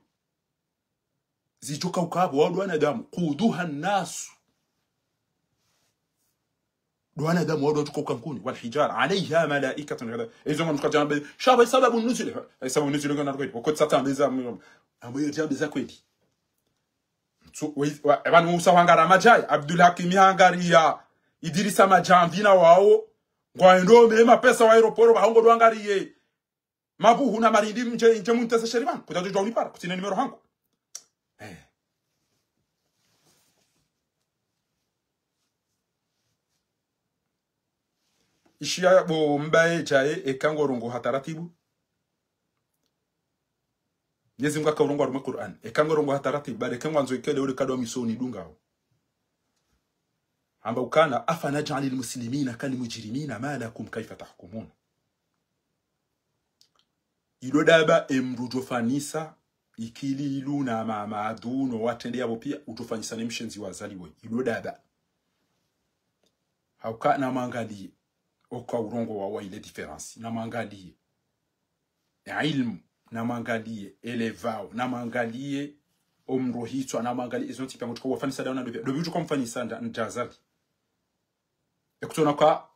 zichoka ukabo wa wanadamu quduha an-nas wanadamu wa watu kankuni wal hijara alayha malaikatun gada ezo mtukajana shaba sababu nuzul sababu nuzul ngana kweli kwa satan beza ambayo jambo za kweli so abantu usawangara majai Abdul Hakim hangaria Idrisa majamvina wao ngwaendo mema pesa wa aeroport bahongo dwangariye mabu huna marindi nje muntesa sheriban kutaje jawni para kutina numero hangu ishia bo mbaye chae ekangorongo hataratibu Nyezi mga kaurongo arume Qur'an ekangorongo hataratibu bade kangwanzo ikele ule kadwa misoni dungao amba ukana afana ja'alil muslimina kal mujrimina ma lakum kayfa tahkumun ilo daba emrujo fanisa ikili iluna maduno watende yabo pia utofanyisa ne mshenzi wazaliwe ilo daba hauka na mangali oka urongo wa ile difference na mangali ya ilmu na mangali elevao na mangali omrohitwa na mangali izo tipa mutko wafanisa dauna dobi uko mfanisa ndazali ekutona kwa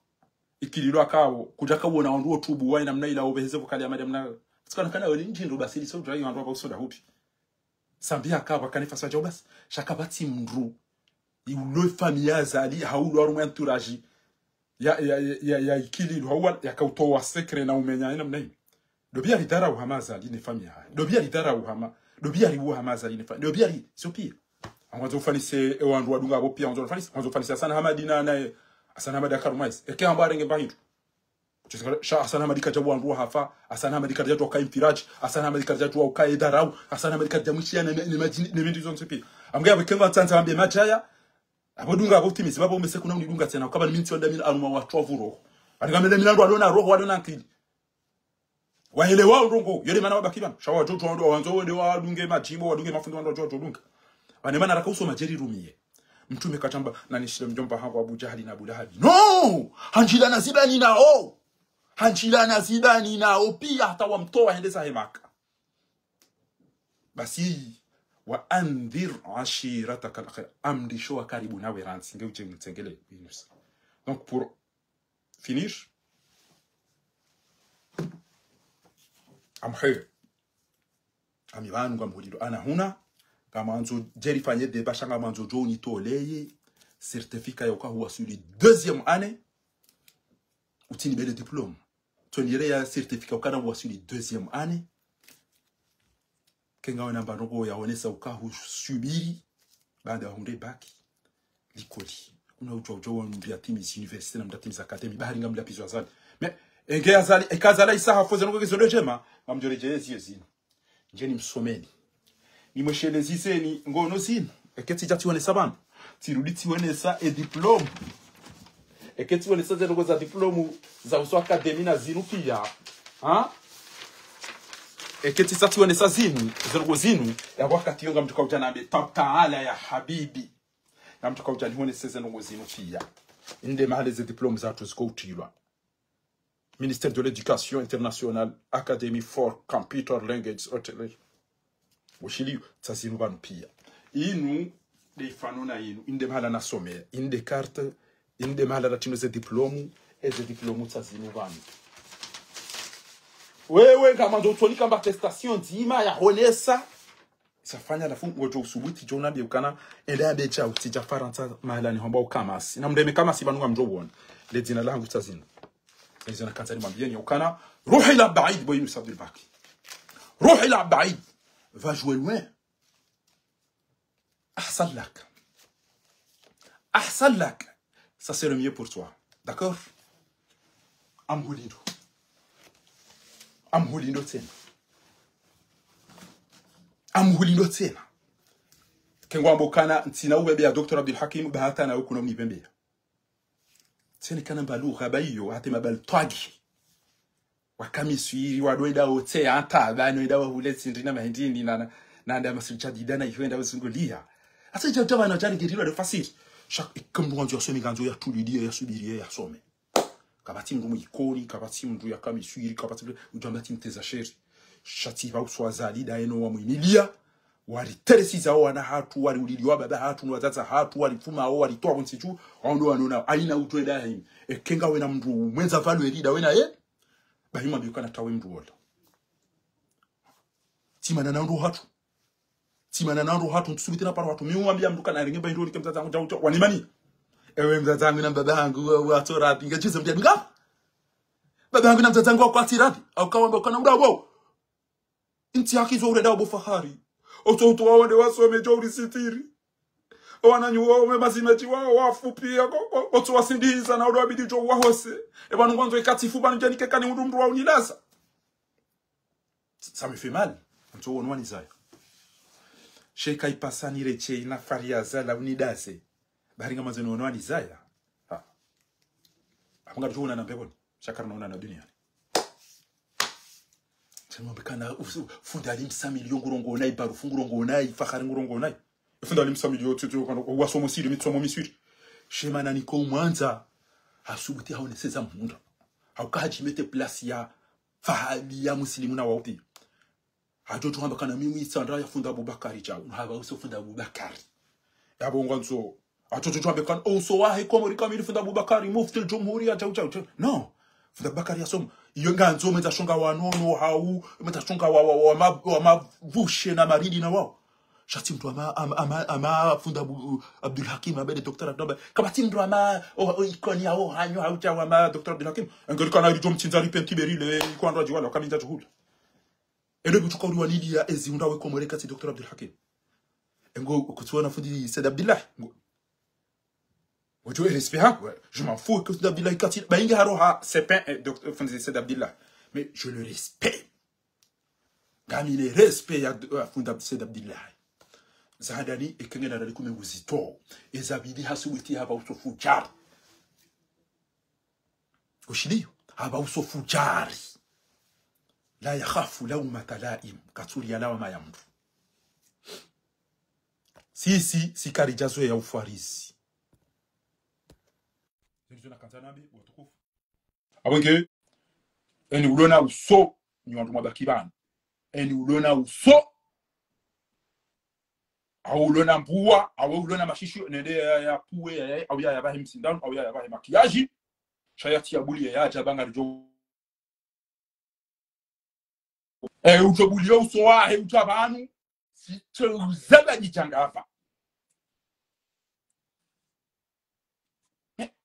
ikililo akawo kujaka wona wandu otubu wa namna ila obeheze vokali ya madam na tsikana kana wali njindo basili so drai wandu abasoda hupi sambia akaba kanifa sa jobas shakabati mndru iulo famia zali haulo arume entourage ya ikililo hawa yakautoa secret na umenya namna hii dobia lidara uhamaza line famia dobia lidara uhama dobia libu hamaza line famia dobia li sopia anzo fanise wandu wadunga abo pia anzo fanise sana hamadina naye asana hamadi akarumais eke ambare nge bahindu sha asana hamadi kajabu wandu hafa asana hamadi kajabu wakai mpiraji asana hamadi kajabu wakai darau asana hamadi kajabu mshia ne mindi zonse pia amgaya bekenga tsanza ambe majaya abodunga aboptimisi babo umese kuna unidunga tena ukaba ni minti wanda mila aruma watu wavuro alikamele milandu alona roho walona akili waelewa ndongo yele mana babakibana shawa jojo wandu wanzo wende wadunge majimbo wadunge mafundo wandu jojo dunga banemana rakauso majeri rumie mtume katamba na nishile mjomba hangu Abu Jahali na Abu Lahabi no hanjila nazibani nao hanjila nazibani nao pia hata wamtoa hendeza hemaka basi wa andhir ashirataka alkhair amdisho wa karibu nawe ransi nge uje mtengele binus. Donc pour finir amhe amibanu ngamulilo ana huna kama anzo jerifanye débat changa manzo joni toleye certificat yoka huwa sur le deuxième année utini bele diplôme tonire ya certificat yoka huwa sur le deuxième année kenga wana mbanoko ya onesa ukahu subiri baada ya hunde baki likoli kuna ujojo wa mbia timis university na mdatimi za academy bahari ngamla pizwa zali mais enge azali ekazala isa hafoze noko kezo lejema ngamjoreje zino njeni msomeni ni mweshelezi zeni ngono zini eketi jati wane sabana tirudi tiwane sa e diplome eketi wane sa zeno za diplome za uso akademi na zinu pia ha eketi satione sazinu zirgo zinu ya wakati yonga mtuka ujanabe taala ya habibi na mtuka ujanihone sezenu zinu pia inde mahali ze diplôme za tusko utilwa ministère de l'éducation internationale academy for computer language hotelier ushili sazinu banu pia inu de fanona inu inde mahala nasomea inde carte inde mahala ratino ze diplôme et ze diplôme sazinu banu wewe kama ndo tuonika mba attestation dima ya honesa safanya la fungu wojo usubuti jona bi ukana ende ya becha utija faransa mahala ni homba ukamasi na mdeme kama si banunga mjobona le dina langu tazina izina kanzani mwambieni ukana ruhi la baid boy Moussa Abdel Baki ruhi la baid va jouer loin ahsan lak ça c'est le mieux pour toi d'accord amhulindo tena kengwa mbokana ntina ubebe ya Dr. Abdul Hakim bahata na huko nomni bembe tena kana balu gabayo hate mabal twagi wakamiswiri wadoida ote anta bano ida wahuleti ndina mahindini na nda masujadi dana yenda wasungulia asa jaba na jani giriro de facile chaque comme on dit somi ganzo ya tulidi ya subirie ya some kabati mndu ikoni kabati mndu ya kamiswiri kabati ujambati mtezasheri shati ba uswazali da eno wa mwimilia wali teresiza wana hatu wali uliliwa baba hatu nwatata hatu wali fuma wali toa kunsichu ondo wanona aina utweda himi ekenga wena mndu mwenza valu elida wena bahima biyukana tawe mndu wola timana na ndo hatu tusubiti na paro hatu miumwambia mndu kana ringe bahindo ni kemtata wangu wanimani ewe mtazangu na baba yangu wato rapi ngachize mtia nga baba yangu na mtazangu kwa tirapi au kawamba kana mda wao inti akizo ureda obo fahari ototo wao wasome jori sitiri wananyuwa umemasimechi wao wafupia oto wasindiza na odo abidi jo wahose banu kwanzo ikatifu banu janike kani mndu wa unilasa ça me fait mal nto wonwani zaya sheka ipasani reche ina faria zala unidase baringa mazeno wonwani zaya amanga jona na mbeboni shakara naona na dunia tellement bekana funda lim 100 millions ngurongo nai baru fungurongo nai fakhari ngurongo nai funda lim 100 millions tutu kana wasomo siri mitsomo miswiri shema nani ko mwanza hasubuti haone seza munda haukaji mete place ya fahali ya muslimu na wauti hajoto hamba kana mimi sandra ya funda Abubakari chao haba uso funda Abubakari yabo ngonzo atoto hambe kana uso wahi komori kamili funda Abubakari mufti al-jumhuriya chao no funda Abubakari yasomo iyo nganzo meta shonga wanono hau meta shonga wa mavushe na maridi na wao shati mtu ama funda Abdul Hakim abede Dr. Abdul kabati mtu ama ikoni hao hanyo haucha wa ma Dr. Abdul Hakim ngolika na rijo mtinzari pentiberi le kwandwa jiwala kaminja juhula ede butuka uri wanidi ya ezi undawe komoreka ti Dr. Abdul Hakim ngo kutuona fundi Said Abdullah je m'en fous que Abdullah Katil bainga haroha c'est pas Dr. Said Abdullah mais je le respecte gami le respect ya funda Said Abdullah zahadani ekengena na likume uzito ezabidi hasuwiti haba usofu jari ushiliyo haba usofu jari la yakhafu lawmata laim katuli ya lawama ya mtu sisi sikari jazo ya ufarizi nilizona kanzanabi watukufu abonke eni ulona uso ni wantu mabakibana eni ulona uso au ulona mbua au ulona mashisho nende ya puwe au ya bahe msindano au ya bahe makiyaji shayati ya buli ya jabanga rijo utobulia uso wahe utabanu si tuzaba jitangafa.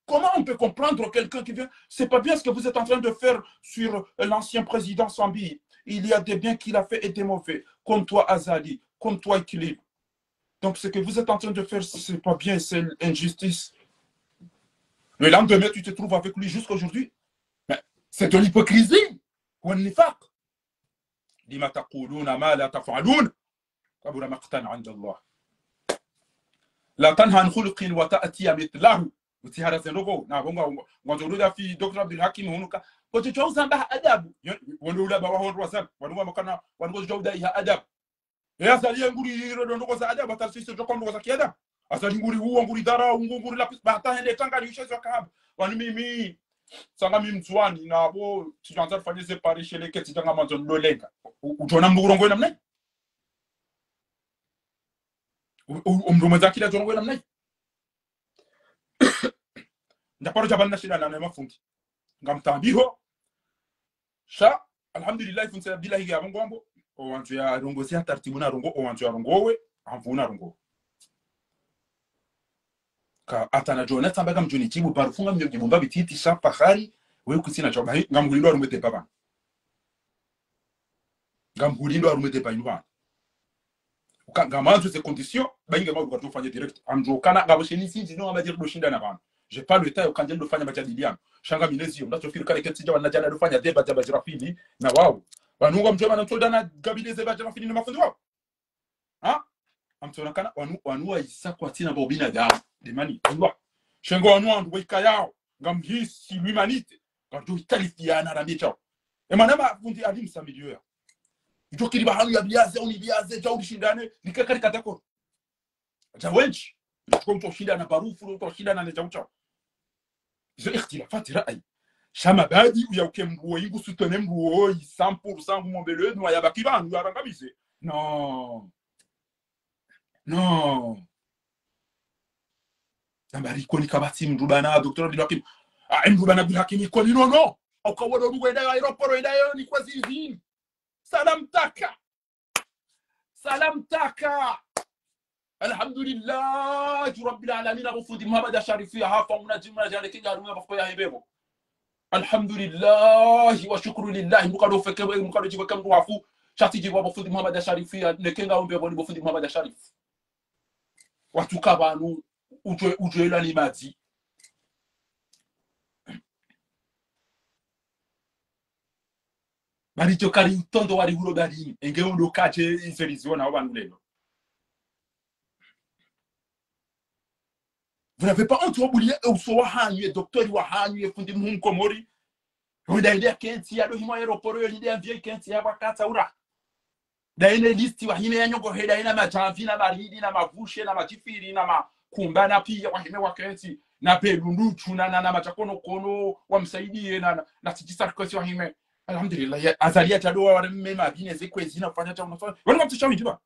Comment on peut comprendre quelqu'un qui vient? C'est pas bien ce que vous êtes en train de faire sur l'ancien président Sambi. Il y a des biens qu'il a fait et des mauvais. Comme toi, Azali. Comme toi, Équilibre. Donc, ce que vous êtes en train de faire, c'est pas bien. C'est l'injustice. Le lendemain, tu te trouves avec lui jusqu'aujourd'hui. Mais c'est de l'hypocrisie. Ou un nifaq. Lima taquluna ma la taf'alun. Kabura maqtan 'inda Allah. La tanha an khuluqin wa ta'ti mithlahu. utihara sendoko na bongo mwanzo ruda fi Dr. Abdul Hakim hunuka ko cho zamba adabu wondo ula ba hondo wasa wanu makana wanu jawda ya adabu ya sali nguri ndo za adabu atasisi to kondo za kiada asali nguri huo nguri dara nguri la bata hende tanga ni ushezo kahaba wanu mimi sanga mimi mtwani na bo tunaanza kufanya separation leke tanga mwanzo ndolenga utona mburongo namna umrumaza kila tongo namna ndaparo jabana shida na mafundi ngamtambiho sha alhamdulillah funse abdillahi ya bongo o wantu ya rongo si tartibu na rongo o wantu ya rongowe amvuna rongo ka atana jona tambaga mjoni tibu barufunga mjogi bomba bititi sha fahari we kusina choba ngamhulindo arumete baba ngamhulindo arumete bainuba ngamazo ces conditions bainga ma ko tofanya direct amjo kana ngabosheni sinji no abajira doshinda na bana j'ai pas le temps quand je le fanya majadiliano shanga minezio ndachofiri kale ketija wanajana dofanya deba jabajira fili na wao wanunga mjoma na todana gabileze bajira fili na mafundi wao ha amtona kana wanu isa kwa tina bobina da de mani ndwa shengo wanu ndo ikayao ngamhisi l'humanité quand tu qualifiana ramie chao e manama fundi adim samilio jokiri bahanu ya biaze oni biaze ja urishindane nikakari katako ja wenchi kwa shida na barufu kwa shida na jaucha zo ikhtilafat ra'y shama badi ya ukembuo yingu soutenir mbuo 100% ngombele no ya bakibanu ya bangamize non nambari koni kabati mrubana Dr. Abdul Hakim mrubana Abdul Hakim koni no akawodo rugwenda ya aeroport ida ni kwa zizini salam taka alhamdulillah rabbil alamin abufudi muhammad sharifi hafa munajimna jale kinga rumya bakoya hebebo alhamdulillah wa shukru lillah mukado feke mukado jibe kamdu wafu chati jibe abufudi muhammad sharifi ne kinga umbe boni bufudi muhammad sharifi watu kabanu ujwe la limazi bari tokari utondo wari huro bari enge ndo kache inseriziona abantu lelo. Vous n'avez pas honte oublier au soir hanyu docteur wa hanyu fundi munko mori onda ide kenti ya do himo aeroport yo ide envie kenti ya wakata ura da ine listi wa hime yanyo go heda ina majamvi na baridi na mavushe na majifiri na makumba na pia wa hime wakenti na pelunduchu na machakono kono wamsaidie na tijisa kosi wa hime alhamdulillah ya azalia tado wa mema bine zekwezi na fanya cha unafanya wana mtushauri jiba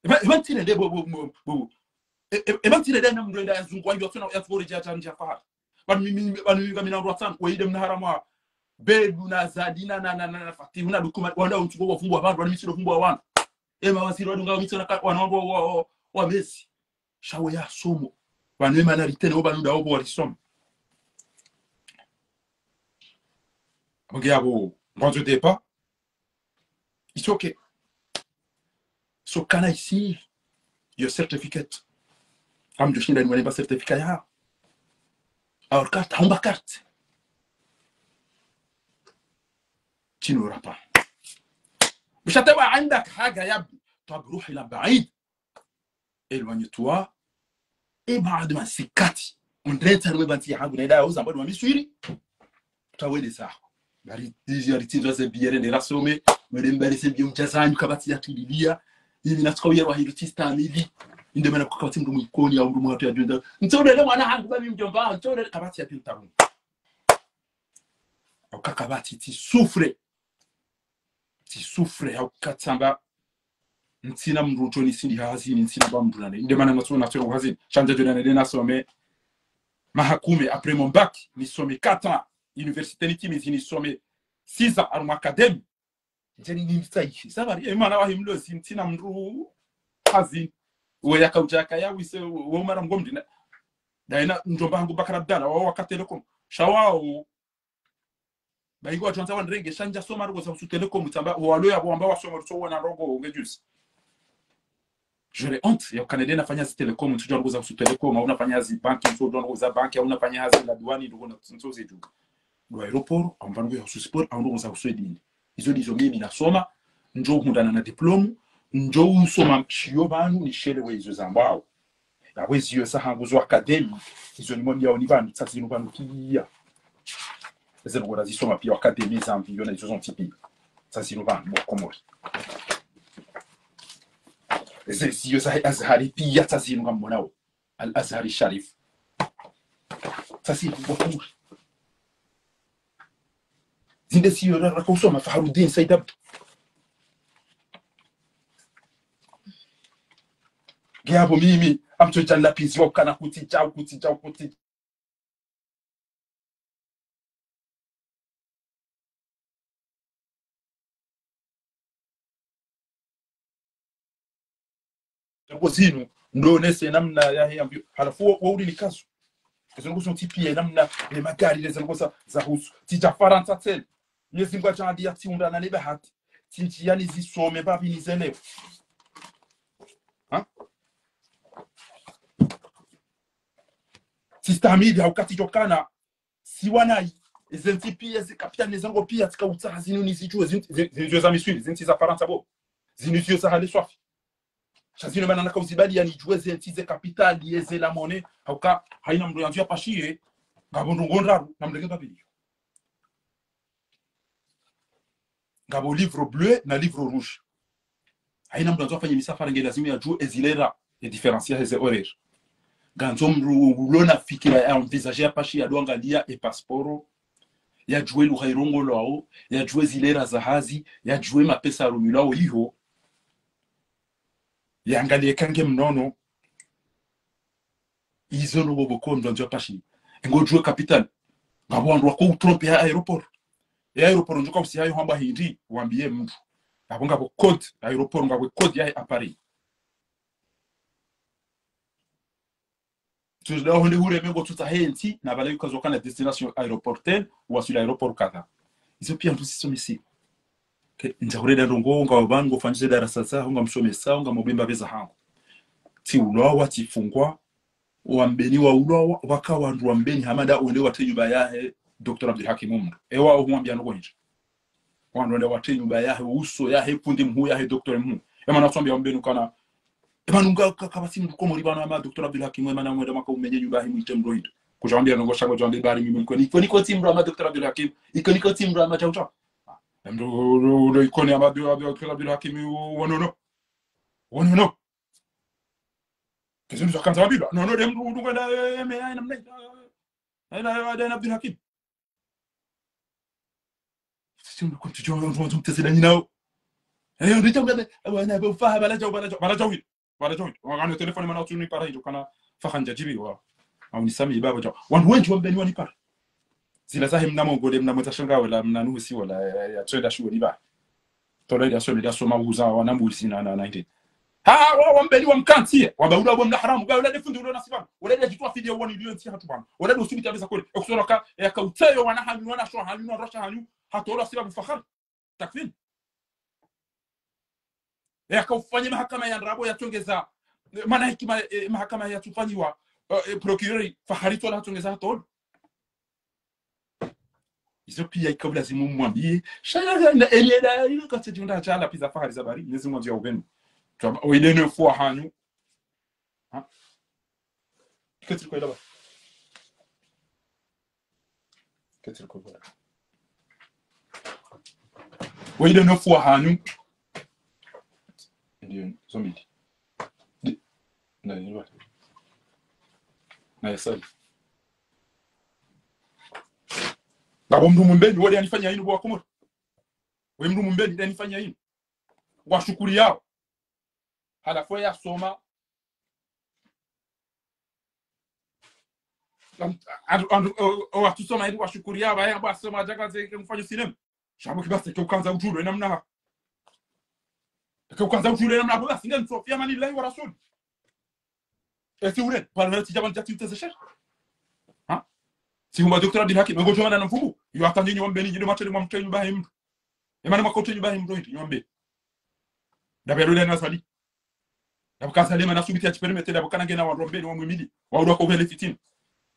evantine de bo evantine de namdo nda zungwa yo tuna ya fori ja tanja fa banu ngamina rwatan ko yidem na harama bedu na zadina na fati una document wanda untugo wafungwa abantu bani misiro fungwa wana ema wasiro ndunga misiro na wana wa Messi shawe ya somo banu ema na ritene obanu da obo walisoma Regarde, quand je dis pas, il faut que ce canal ici, il y a un certificat. Comme je suis dans le certificat, alors carte, on va carte. Tu n'auras pas. مش هتبقى عندك حاجة يا ابني. طب روح إلى بعيد. Éloigne-toi. Et بعد ما سكتي. On dirait que tu as un peu de temps. Tu as des ça. Bari dijariti zoze biyere ne rasome mbere se biyo mchazanyu kabati yatulilia yimi natskoye wa hirutista amili inde mena kukabati mdu mwikoni ya mdu mwatu ya junda ntore le mwana hangu bami mjomba ntore kabati ya pintaru okakabati ti souffre au katsamba ntsina mruto ni sindi hazini ntsina ba mdulane inde mena ngatsona tsoro hazini chanja jona ne nasome mahakume après mon bac ni some 4 ans université ni somé 6 ans à l'académie jeni ni msai sabari imana wa himlo sintina mru hazi we yakauja ya wise wo mara ngomdi na ina njomba hangu Bakar Abdalla wa wakati telekom shawao baigo watu wan rege shanja soma rugo sa telekom tamba walo ya bomba wasoma so wana rogo ngejus j'aurais honte ya Canada nafanya zi telekom tujua rugo za telekom au unafanya zi banki so don rugo za banki au unafanya zi la douane rugo na nsoze tu do aeroport amvangu ya sport au za uswedini hizo mimi nasoma njoo mundana na diploma njoo usoma mshio banu ni shele wezo zambao awezi yo sa hanguzo academy izo ni mwambia oni banu sasa zino banu pia eze ngora zisoma pia academy zambi yo na izo zonti pia sasa zino banu komori eze siyo sa Azhari pia sasa zino ngamona al Azhari Sharif sasa zino komori zinde siyo ra kusoma Fakhruddin Said Abdu Gabo mimi amto jalla pizi wakana kuti zinu ndo nese namna ya hiyo halafu waudi ni kaso kizungu son tipi namna le magari les ngosa za husu tija faransa tena nyezi ngwa chandi ya tiunda na lebe hati tinchi yani zisome babi nizelewa ha sistamidi haukati tokana siwanai izenti pia zikapitani zango pia tika utaha zinu nizijue zinu za miswili zinti za faransa bo zinu zio za hale swafi shazino mana naka uzibadi ya nijue zenti ze kapitali yeze la mone hauka haina mdo yanzu ya pashie ngabondo ngondaru na mdege babili ngabo livre bleu na livre rouge haina mdo yanzu afanye misafara nge lazima ya juu ezilera ya diferencia heze horaire ganzomru lona fikira ya envisager ya pashi ya doangalia e passporo ya jue luhairongo lao ya jue zilera zahazi ya jue mapesa rumulao hiyo ya angalie kange mnono izo no boboko ndo pashi ngo jue capital ngabo ndo ko trompe ya aeroport njoka usi hayo hamba hindi waambie mtu ngabo ngabo code aeroport ngabo code ya appareil tuzda honde hure mengo tutahenti na bala yukazoka na destination aéroportelle ou sur l'aéroport kadha izo pia ndo sisomisi njakureda ndongo ngabango fanyise darasa za ngo msomesa ngo mobimba beza hangu ti ulowa tifungwa wambeni wa ulowa wakawa ndu wambeni hamada uende watenyuba yahe Dr. Abdul Hakim Umar ewa umwambia no nje wande watenyuba yahe uso yahe pundi mhu yahe Dr. Mhu ema natwambia wambeni kana emanunga kabasi mko muri bana ma Dr. Abdul Hakim emana mwenda maka umenye nyuba hi mwite mroindo kujambia no goshango jande bari mimi niko timbro ma Dr. Abdul Hakim niko timbro ma chaucha ndo ikoni ama Dr. Abdul Hakim wono kezo ndo kanza babilo no dem ndo ngenda me aina mnai aina Abdul Hakim simu kuntu jongo ndo mtesela ninao ndo tambe wana bofa bala jawi wangano telefoni mana tuni para hiyo kana fakhanja jibi wa au nisami baba jo wantu wengi wambeni wani para zila zahe mnamo ngode mnamo tashanga wala mnanusi wala ya trader shuo ni ba tole ya soma da soma uza wana mbuzi na 19 ha wambeni wamkantie wabauda bwa mnaharamu ba wala defundi ndo nasibana wala jitwa fidia woni ndio ntia hatu bana wala ndo usibita beza kweli ekusoroka ya kautayo wana hanyu wana sho hanyu na rasha hanyu hatola sibabu fakhar takfin yakufanya mahakama ya Nrabo yatongeza maana hikima mahakama yatufanywa procureur Fakhari tola hatongeza hatol izo pia ikabla zimu mwambie shaya na elienda ile kati tunda chala pizza Fakhari zabari nyezi mwanzo ya ubenu twa ile ne fois hanyu ha ketir ko ilaba ketir ko bora ile ne fois hanyu ndio zombie na yasali ngabo mndu mumbeni wali anifanya hino bwa komoro we mndu mumbeni ndani fanya hino washukuri yao halafu ya soma watu soma hili washukuri yao haya basi soma jaka zeke mfanye sinema shabu kibasi kwa kwanza utulo namna kwanza utulo namna basi ngeni sofia mani lai wa rasul esi ure para tijaba njati tezesha ha si uma Dr. Abdul Hakim ngo jona na mfumu yo atanje nyombe ni matele mwa mtenyu bahim emana makotenyu bahim ndo nyombe dabero na sali dabukasalema na subiti ya perimeter dabukana ngena wa rombeni wa mwimili wa ndo ko vele fitina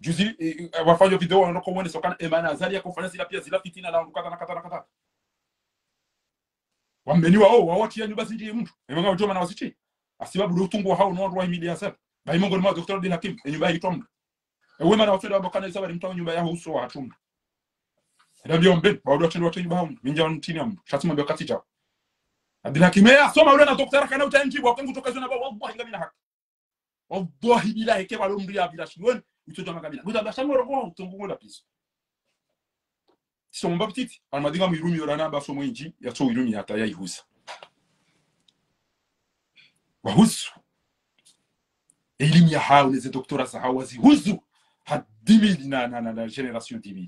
juzi wafanya video wana ko wone sokana emana azali ya kufanya zila pia zila fitina la ndukata na kata wambeni wao wawati ya nyumba zindi mtu emanga ujoma na wasichi asibabu utungu hao no rwa emilia sasa ba imongo ni Dr. Abdul Hakim nyumba yitomba ewe mana wafeda bakana zabari mtawo nyumba yaho uso wa atumba ndio mbe ba ndo tendo watenyu bahamu minja ntini am shatima be katija Abdul Hakim ya soma ule na Dr. kana utanjibu wakangu toka zona ba wallahi ngamina haki wallahi billahi ke balo mri abila shimon utoja magamina buda basamo robo utungu la piso somba petite almadinga mwirumi yorana ba somo inji ya so irumi hata ya ihusa wahusu elimu ya hao les doctorats za hawazi huzu ha 10 000 na génération 10 000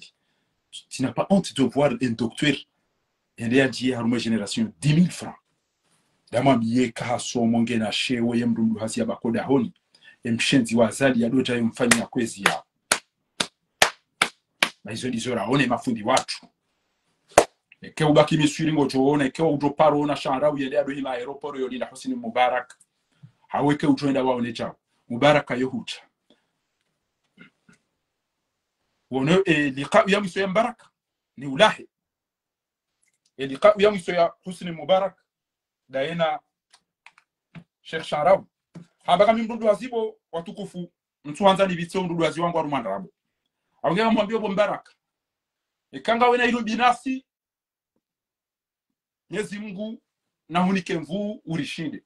tu n'as pas honte de voir un docteur et haruma génération 10 000 francs dama biye ka so monge na shewe yemrundu hasi ya bakoda honi mshenzi wa azali ya doja yomfanya kwezi ya na hizo ndizo raone mafundi watu eke ubaki misuri ngojoona eke udoparo na shanrau yende ado hima aeroport yoni na Hosni Mubarak haweke ujoenda waone chao Mubarak ayohucha wono liqa ya miso ya Mubarak ni ulahi liqa ya miso ya Hosni Mubarak daena Sheikh Shanrau habaka mimdudu wazibo watukufu mtuanza ni bitso mdudu wazi wangu arumanda rabo awongea mwambie bo Mubarak ikanga wena ilo binafsi Mwenyezi Mungu na hunike mvu urishinde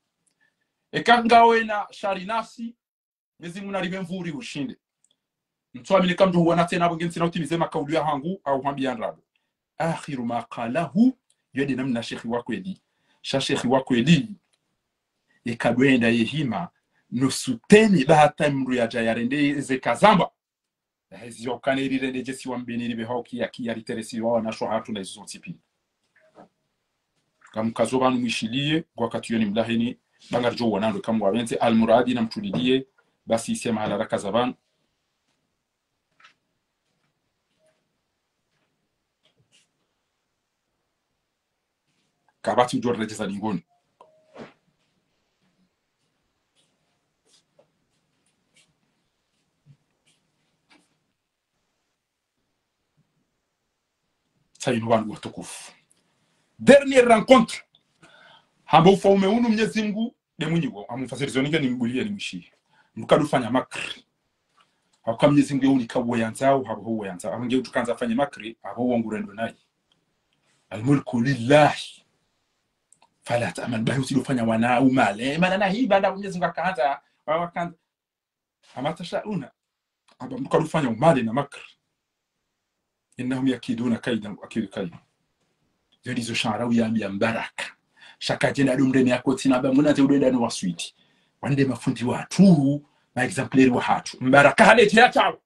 ikanga wena shari nafsi Mwenyezi Mungu na ribe mvu uri ushinde mtuamini kamdu huwa tena abo ngensi na utimize makauli ya hangu au mwambie rabo akhiru ma qalahu yedi namna shekhi wako edi shekhi wako edi ikadwenda yehima nusuteni bahata mru ya jayarende zekazamba hizo kaneri rende jesi wambeni ribe hoki ya kia riteresi wa na shohatu na hizo tipi kamukazoba numishilie wakati yoni mlahini bangar jo wanando kama wabenze almuradi na mtulidie basi isema halaraka zaban kabati mjor rejeza lingoni sainu wangu watukufu dernière rencontre hamba ufaume unu Mwenyezi Mungu de munyigo amufasirizo ninge nimbulie nimshie mukadufanya makri hakwa Mwenyezi Mungu unikawo yanzao habo yanzao abange utukanza afanye makri abo wongurendo nayi almulku lillahi fala ta'man bahu silufanya wana umale maana hii baada Mwenyezi Mungu akaanza wakanza amatashauna aba mukadufanya umale na makri innahum yakiduna kaidan akidu kaidan yodizo Shanrau ya Mubarak shaka jena dumdeni yako tina ba munaze udenda no waswiti wande mafundi watu na exemplaire wa hatu Mubarak halete ya chao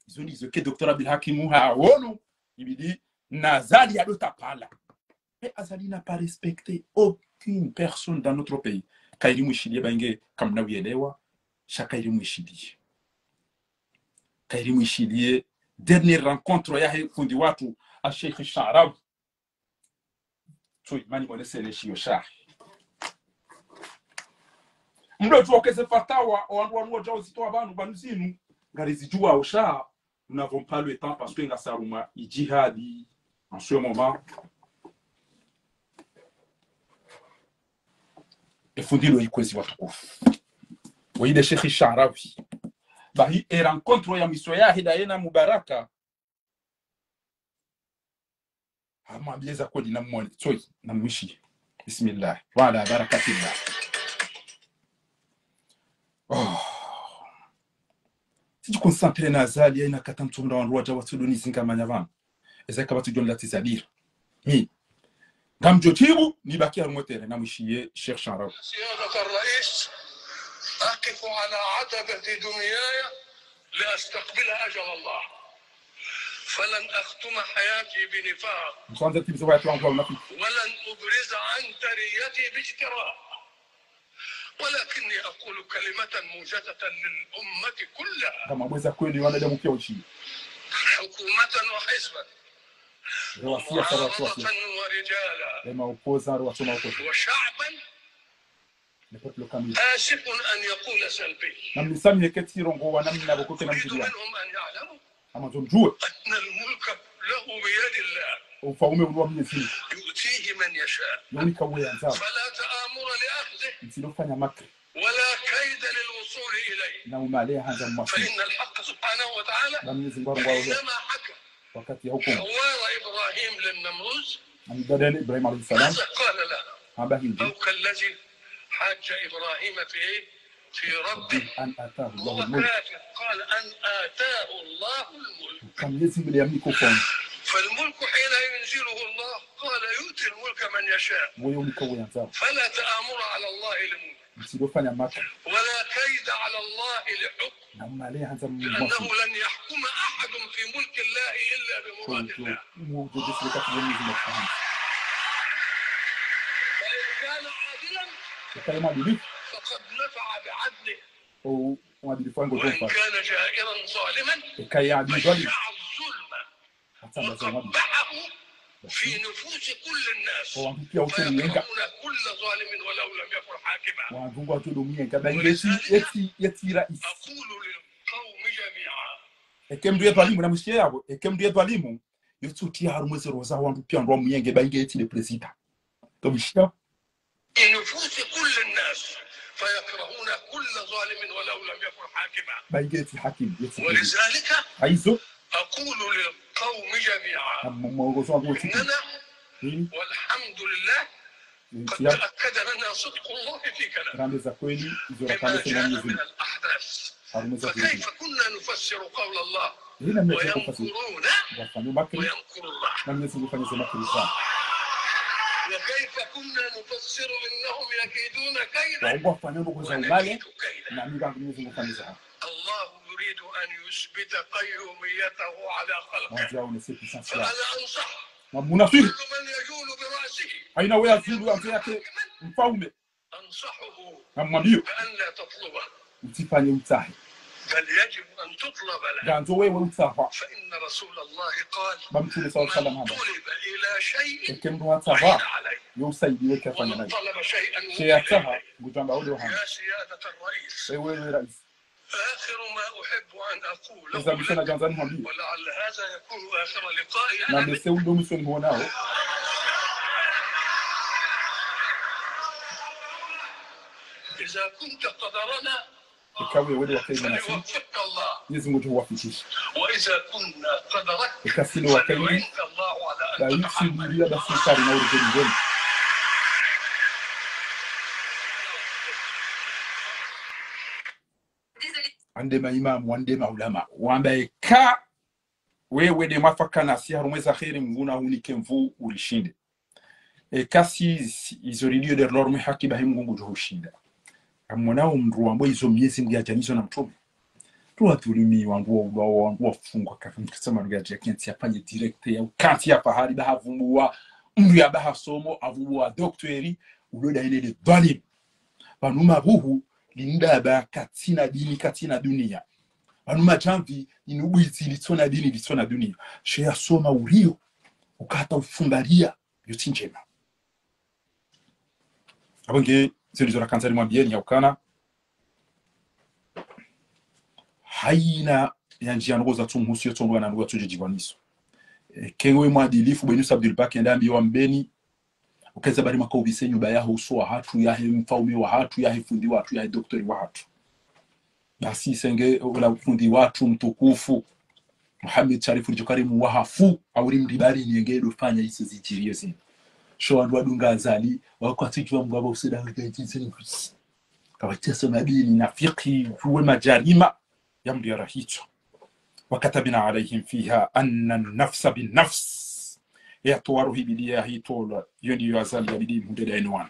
izo ndizo ke Dr. Abdul Hakim haono ibidi nazali ya dotapala et azali n'a pas respecté aucune personne dans notre pays kairi mwishilie bange kamna uelewa shaka iri mwishilie kairi mwishilie dernière rencontre ya fundi watu a Sheikh Shanrau tu mani kwa lesele shio shahi mdo tuokeze fatawa wandu jao zitoa banu banuzinu ngarizijua osha nous n'avons pas le temps parce que ngasaruma ijihadi en ce moment efundilo ikwezi watukufu waide Sheikh Shanrau bahi e rencontre ya miso ya Hidayena Mubaraka amwambia kodi na mwone toi na mwishi bismillah wa ala barakatillah siji concentre na azali ina katamtunda wandu waja watuduni zingamanya bana ezeka batujoni latizabira ni ngamjotibu nibaki almotere na mwishiye Sheikh Shanrau سيادة الرئيس أقف على عتبة دنياي لأستقبل أجل الله فلن أختم حياتي بنفاق ولن أبرز عنتريتي باجتراء ولكني أقول كلمة موجزة للأمة كلها حكومة وحزبا ومعارضة ورجالا وشعبا آسف أن يقول سلبي أريد منهم أن يعلموا أن الملك له بيد الله يؤتيه من يشاء فلا تآمر لأخذه ولا كيد للوصول الوصول إليه. فإن الحق سبحانه وتعالى حينما حكى حوار إبراهيم للنمروز ماذا قال له؟ أو كالذي حاج إبراهيم في ربه هو كافر قال أن آتاه الله الملك. فالملك حين ينزله الله قال يؤتي الملك من يشاء فلا تآمر على الله لملك ولا كيد على الله لحكم لأنه لن يحكم أحد في ملك الله إلا بمراد الله. فإن كان عادلا فقد نفع بعدله وإن كان جائرا ظالما فشاع الظلم وقبحه في نفوس كل الناس فيكرهون كل ظالم ولو لم يكن حاكما. أقول للقوم جميعا ekemdu yetu alimu na mshia yabo ekemdu yetu alimu yotuti harumweze roza wandu pia ndo muyenge bange eti le president to mshia نفوس كل الناس فيكرهون كل ظالم ولو لم يكن حاكما bange eti hakim ولذلك aizo أقول للقوم جميعا إننا والحمد لله قد تأكد لنا صدق الله في كلامه بما جاء من الأحداث. فكيف كنا نفسر قول الله ويمكرون ويمكر الله وكيف كنا نفسر إنهم يكيدون كيدا ونكيد كيدا. الله يريد أن يثبت قيوميته على خلقه فأنا أنصح كل من يجول برأسه أنصحه بأن لا تطلبه بل يجب أن تطلب له. فإن رسول الله قال من طلب إلى شيء وحين عليه ومن طلب شيئا يا سيادة الرئيس آخر ما أحب أن أقوله ولعل هذا يكون آخر لقائي إذا كنت قدرنا فليوفقك الله وإذا كنا قدرك فليعينك الله على أن تفعل. ande maimamu wande maulama wambaye ka wewe de mafakana si harumweza khairi mvuna unike mvu ulishinde kasi izo rilio de lorme haki bahi mungu johushinda amonao mru ambo izo miezi mgajanizo na mtume tuwa tulimi wangu wafungwa kusema ngaje yakinti yapanye direct ya kanti ya pahali bahavumbuwa mru ya bahasomo avuwa doctori uloda ile dhalim banuma buhu lindaba katina dini katina dunia banuma jamvi inubuizi litona dini litona dunia sheya soma urio ukata ufumbaria yoti njema abonge zilizora kansari mwambieni ya ukana haina ya njia ngoza tumuhusu yotonwa na ngoza tujijibaniso kenwe mwadilifu benu Abdul Baki ndambi wa mbeni ukeza bari mako bisenyu bayaho uswa hatu ya mfaume wa hatu ya fundi watu ya doktori wa hatu basi senge ula fundi watu mtukufu Muhammad Sharifu Jokarimu wahafu awuri mdibari nyengero fanya isi zijirie zini sho andu adunga azali wakwatijwa mgaba useda ngajizini kawatesa madini na fiqhi huwa majarima yamdira hicho وكتبنا عليهم فيها أن النفس بالنفس يطوره بديه طول يندي يزال يبدي مدد عنوان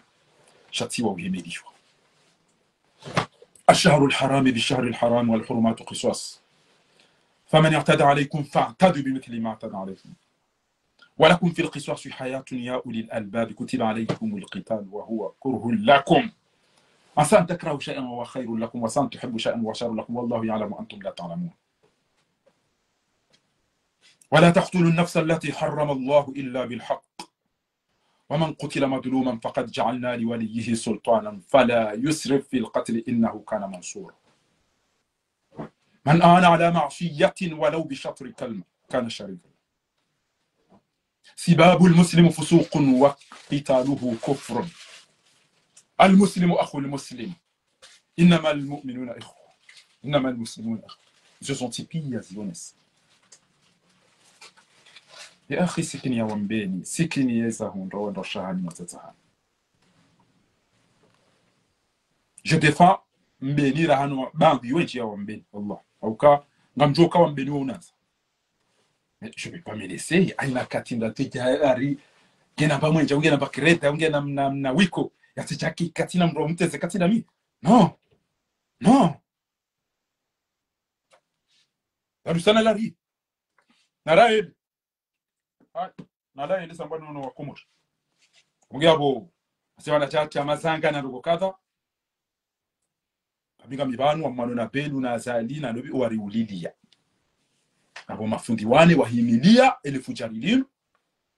شتي وهميديو الشهر الحرام بالشهر الحرام والحرمات قصاص فمن اعتدى عليكم فاعتدوا بمثل ما اعتدى عليكم ولكم في القصاص حياة يا أولي الألباب كتب عليكم القتال وهو كره لكم عسى أن تكرهوا شيئا وهو خير لكم وعسى أن تحبوا شيئا وهو شر لكم والله يعلم وأنتم لا تعلمون ولا تقتلوا النفس التي حرم الله إلا بالحق ومن قتل مظلوما فقد جعلنا لوليه سلطانا فلا يسرف في القتل إنه كان منصورا من آن على معصية ولو بشطر كلمة كان شريفا سباب المسلم فسوق وقتاله كفر المسلم أخو المسلم innamal mu'minuna ikhwa innamal muslimuna ikhwa ce sont tipia ziones ya akhi sikini ya wambeni sikini yesa hundo ndo shahani matsatsa je défends mbeni rahano bangi wenchi ya wambeni Allah auka ngamjoka wambeni wa unaza mais je vais pas me laisser aina katinda tijari gena pa mwenja ungena pa kreta ungena na wiko yatichaki katina mro mteze katina mi non arusana la ri narael narael sambano no wakomor mugabo asiwana cha mazanga na rugo kadha kabinga mibanu wa mano na pelu na azali na lobi wari ulilia abo mafundi wane wahimilia elefujarilino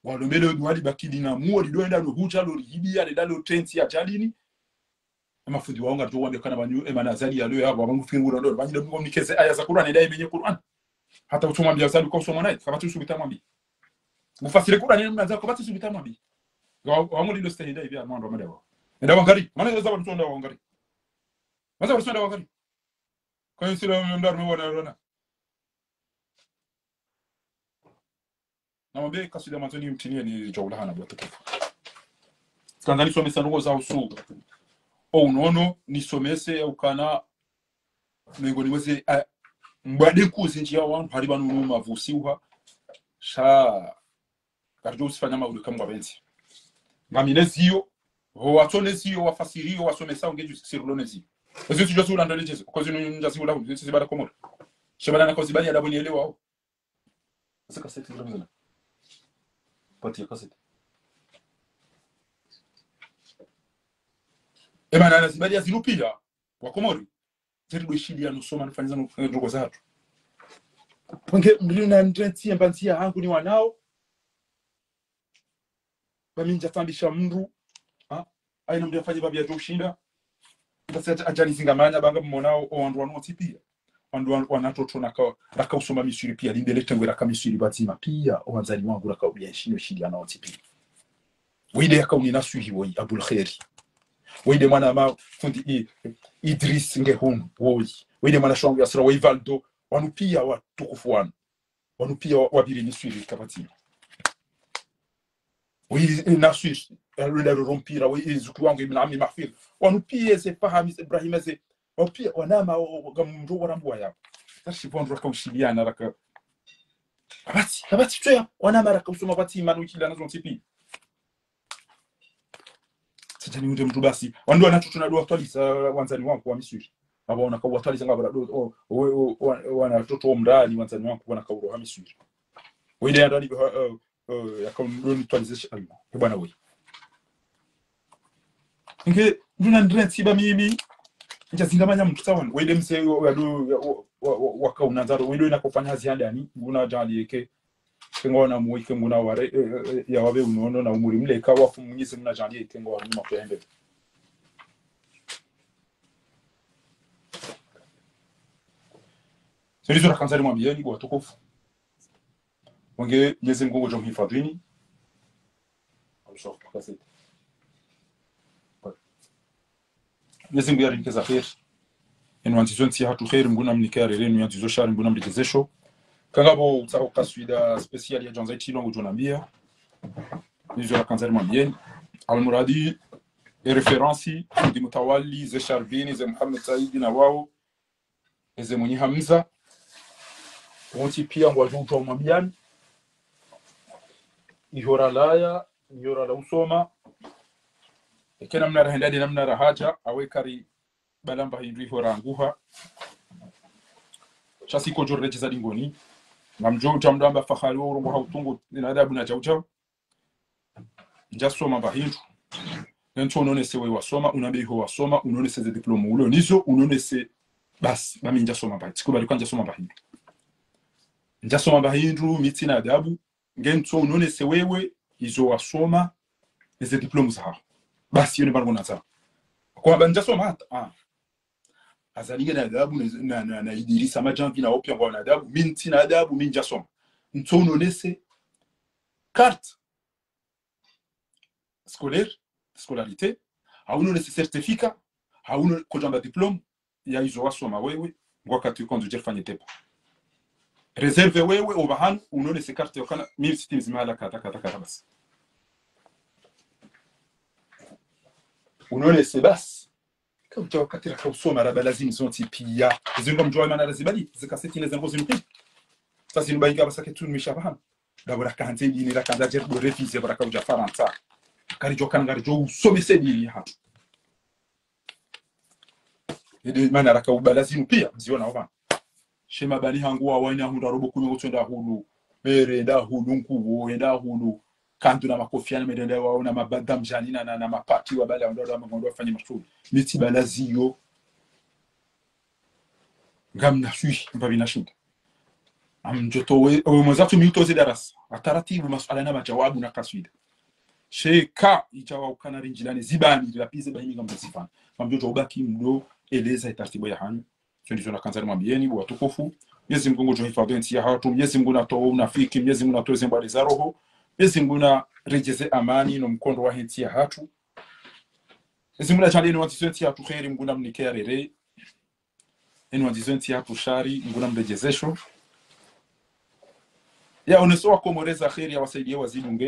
walomele wali bakili na muo lidoenda no hucha lo hibia le dalo tenti ya jalini mafundi waonga to wande kana banyu emanazali ya leo abo abangu fingu ndo banyu ndo mnikeze aya za Qur'an ida imenye Qur'an hata utuma mbia zali kwa usoma naye kama tu subita mwambi mufasire Qur'an ni mnaza kwa subita mwambi wangu lido stahida hivi amando madawa ndio wangari maana za watu ndio wangari maza watu ndio wangari kwa hiyo sio ndio mwana na mbe kasida matoni mtinie ni jawlahana bwa tukufu skandani somesa ndugo za usu unono ni somese ukana mengoni wese mbade kuzi njia wangu hariba nunu mavusiwa sha karjo usifanya maudu kama benzi ngaminezio ho watonezio wafasirio wasomesa ungeju sirulonezio ezo tujua sura ndalejezo kozi nunjazi ula hu sisi bada komora shabana na kozi bali adaboni elewa au saka seti ndamizana pati ya kaseti emana na zibadi ya zinupia wakomori zerido ishidi ya nusoma nifaniza ndogo zatu pange mlina ndrentia mbantia hangu ni wanao baminja tambisha mndu aina mdia fanya babi ya joshinda basi ajani zingamanya banga mmonao o wandu wanoti pia wandu wanatoto raka usoma misuri pia limbele tengwe raka misuri batima pia owanzani wangu raka ubiyashino shidi anoti pia wide yaka unina suhi woi abul khairi wide mwana ma fundi Idris ngehun woi wide mwana shongu yasra woi Valdo wanu pia watukufu wanu pia wabiri misuri kabatima woi nasui le rompira woi zuku wangu ibn ami mahfir wanu pia se fahami Ibrahim se pia wanama gamdo warambu ya tashi vondro raka ushiliana raka abati tsoya wanama raka usoma bati manu kila nazo tipi tjani unde mtu basi wandu wanatoto na doa twalisa wanzani wangu wa misuri abo wanakawa twalisa ngaba do wanatoto omndani wanzani wangu wanakawa wa misuri wende ndani yakaundoni twalisa alima bwana wewe nge nduna ndrensi ba mimi njazingamanya mtu sawa wende mse wakaunanzaro wende inakofanya ziandani nguna jali yake ngona muike nguna ware ya wabe unono na umuri mleka wafu mnyise mna jali yake ngwa nyuma kwende sisi tunakanzari mwambieni kwa tukufu wange Mwenyezi Mungu jomhifadhini amshofu kaseti Mwenyezi Mungu yarinkiza khair enwanzizonti hatu khair nguna mnikare renu yanzizo shari nguna mlikezesho kangabo utsako kaswida special ya janza chilongo jonambia nizo la kanzari mwambieni almuradi referensi ndi mutawali ze Sharbini ze Muhammad Saidi na wao ze mwenye Hamza wonti pia ngwajuto mwambiani ihora laya ihora la usoma ekena mna rahendadi namna rahaja awekari balamba hindri ihora nguha chasi ko jorreje za dingoni ngamjo tamdamba fakhari wo rumbo hautungu ina adabu na chauchao njasoma bahindu nento unone sewe wasoma unabe ho wasoma unone se diploma ulo nizo unone se bas mami njasoma ba tsikubali kwanja soma bahindu njasoma bahindu mitina adabu ngento unone se wewe izo wasoma eze diploma za basi yone bargo naza kwa njasoma hata azalinga na adabu na Idrissa majambi na opia kwa adabu minti na adabu minja soma ntono nese carte scolaire scolarité hauno nese certificat hauno kojamba diplôme ya hizo wasoma wewe wakati uko ndio fanye tepa reserve wewe ubahan unone se carte yokana 1060 zimala kata basi unone se basi kama wakati rakosoma raba lazima zonti pia zingo mjua maana razibali zikaseti ile zango zinupi sasa ni bainga basa ketu nimeshafahamu dabura kanze ni la kanda jer do refise baraka uja faransa kari jokana ngari jo usome sedili hatu ede maana rakauba pia mziona hapa shema bali hangu waina hunda robo kunyo utenda hulu mere nda hulu nkuwo enda hulu kantu na makofiana medenda waona mabadam janina na mapati wa bali ndo amagondo afanye mashuru miti balaziyo ngamna shui mbabina shinda amjoto we mwazatu miutoze darasa ataratibu masuala na majawabu na kaswida sheka ijawa ukana rinjilani zibani lapize bahimi ngamzifana mamjoto ubaki mdo eleza itaratibu ya hanu ndizo na kanzari mwambieni watukufu Mwenyezi Mungu johifadhi nchi ya hatu Mwenyezi Mungu natoa unafiki Mwenyezi Mungu natoa zembari za roho Mwenyezi Mungu na rejeze amani no mkondo wa nchi ya hatu Mwenyezi Mungu achane no nchi ya hatu khairi Mungu namnikea rere eno nchi ya hatu shari Mungu namrejezesho ya unesoa komoreza khairi ya wasaidie wazidunge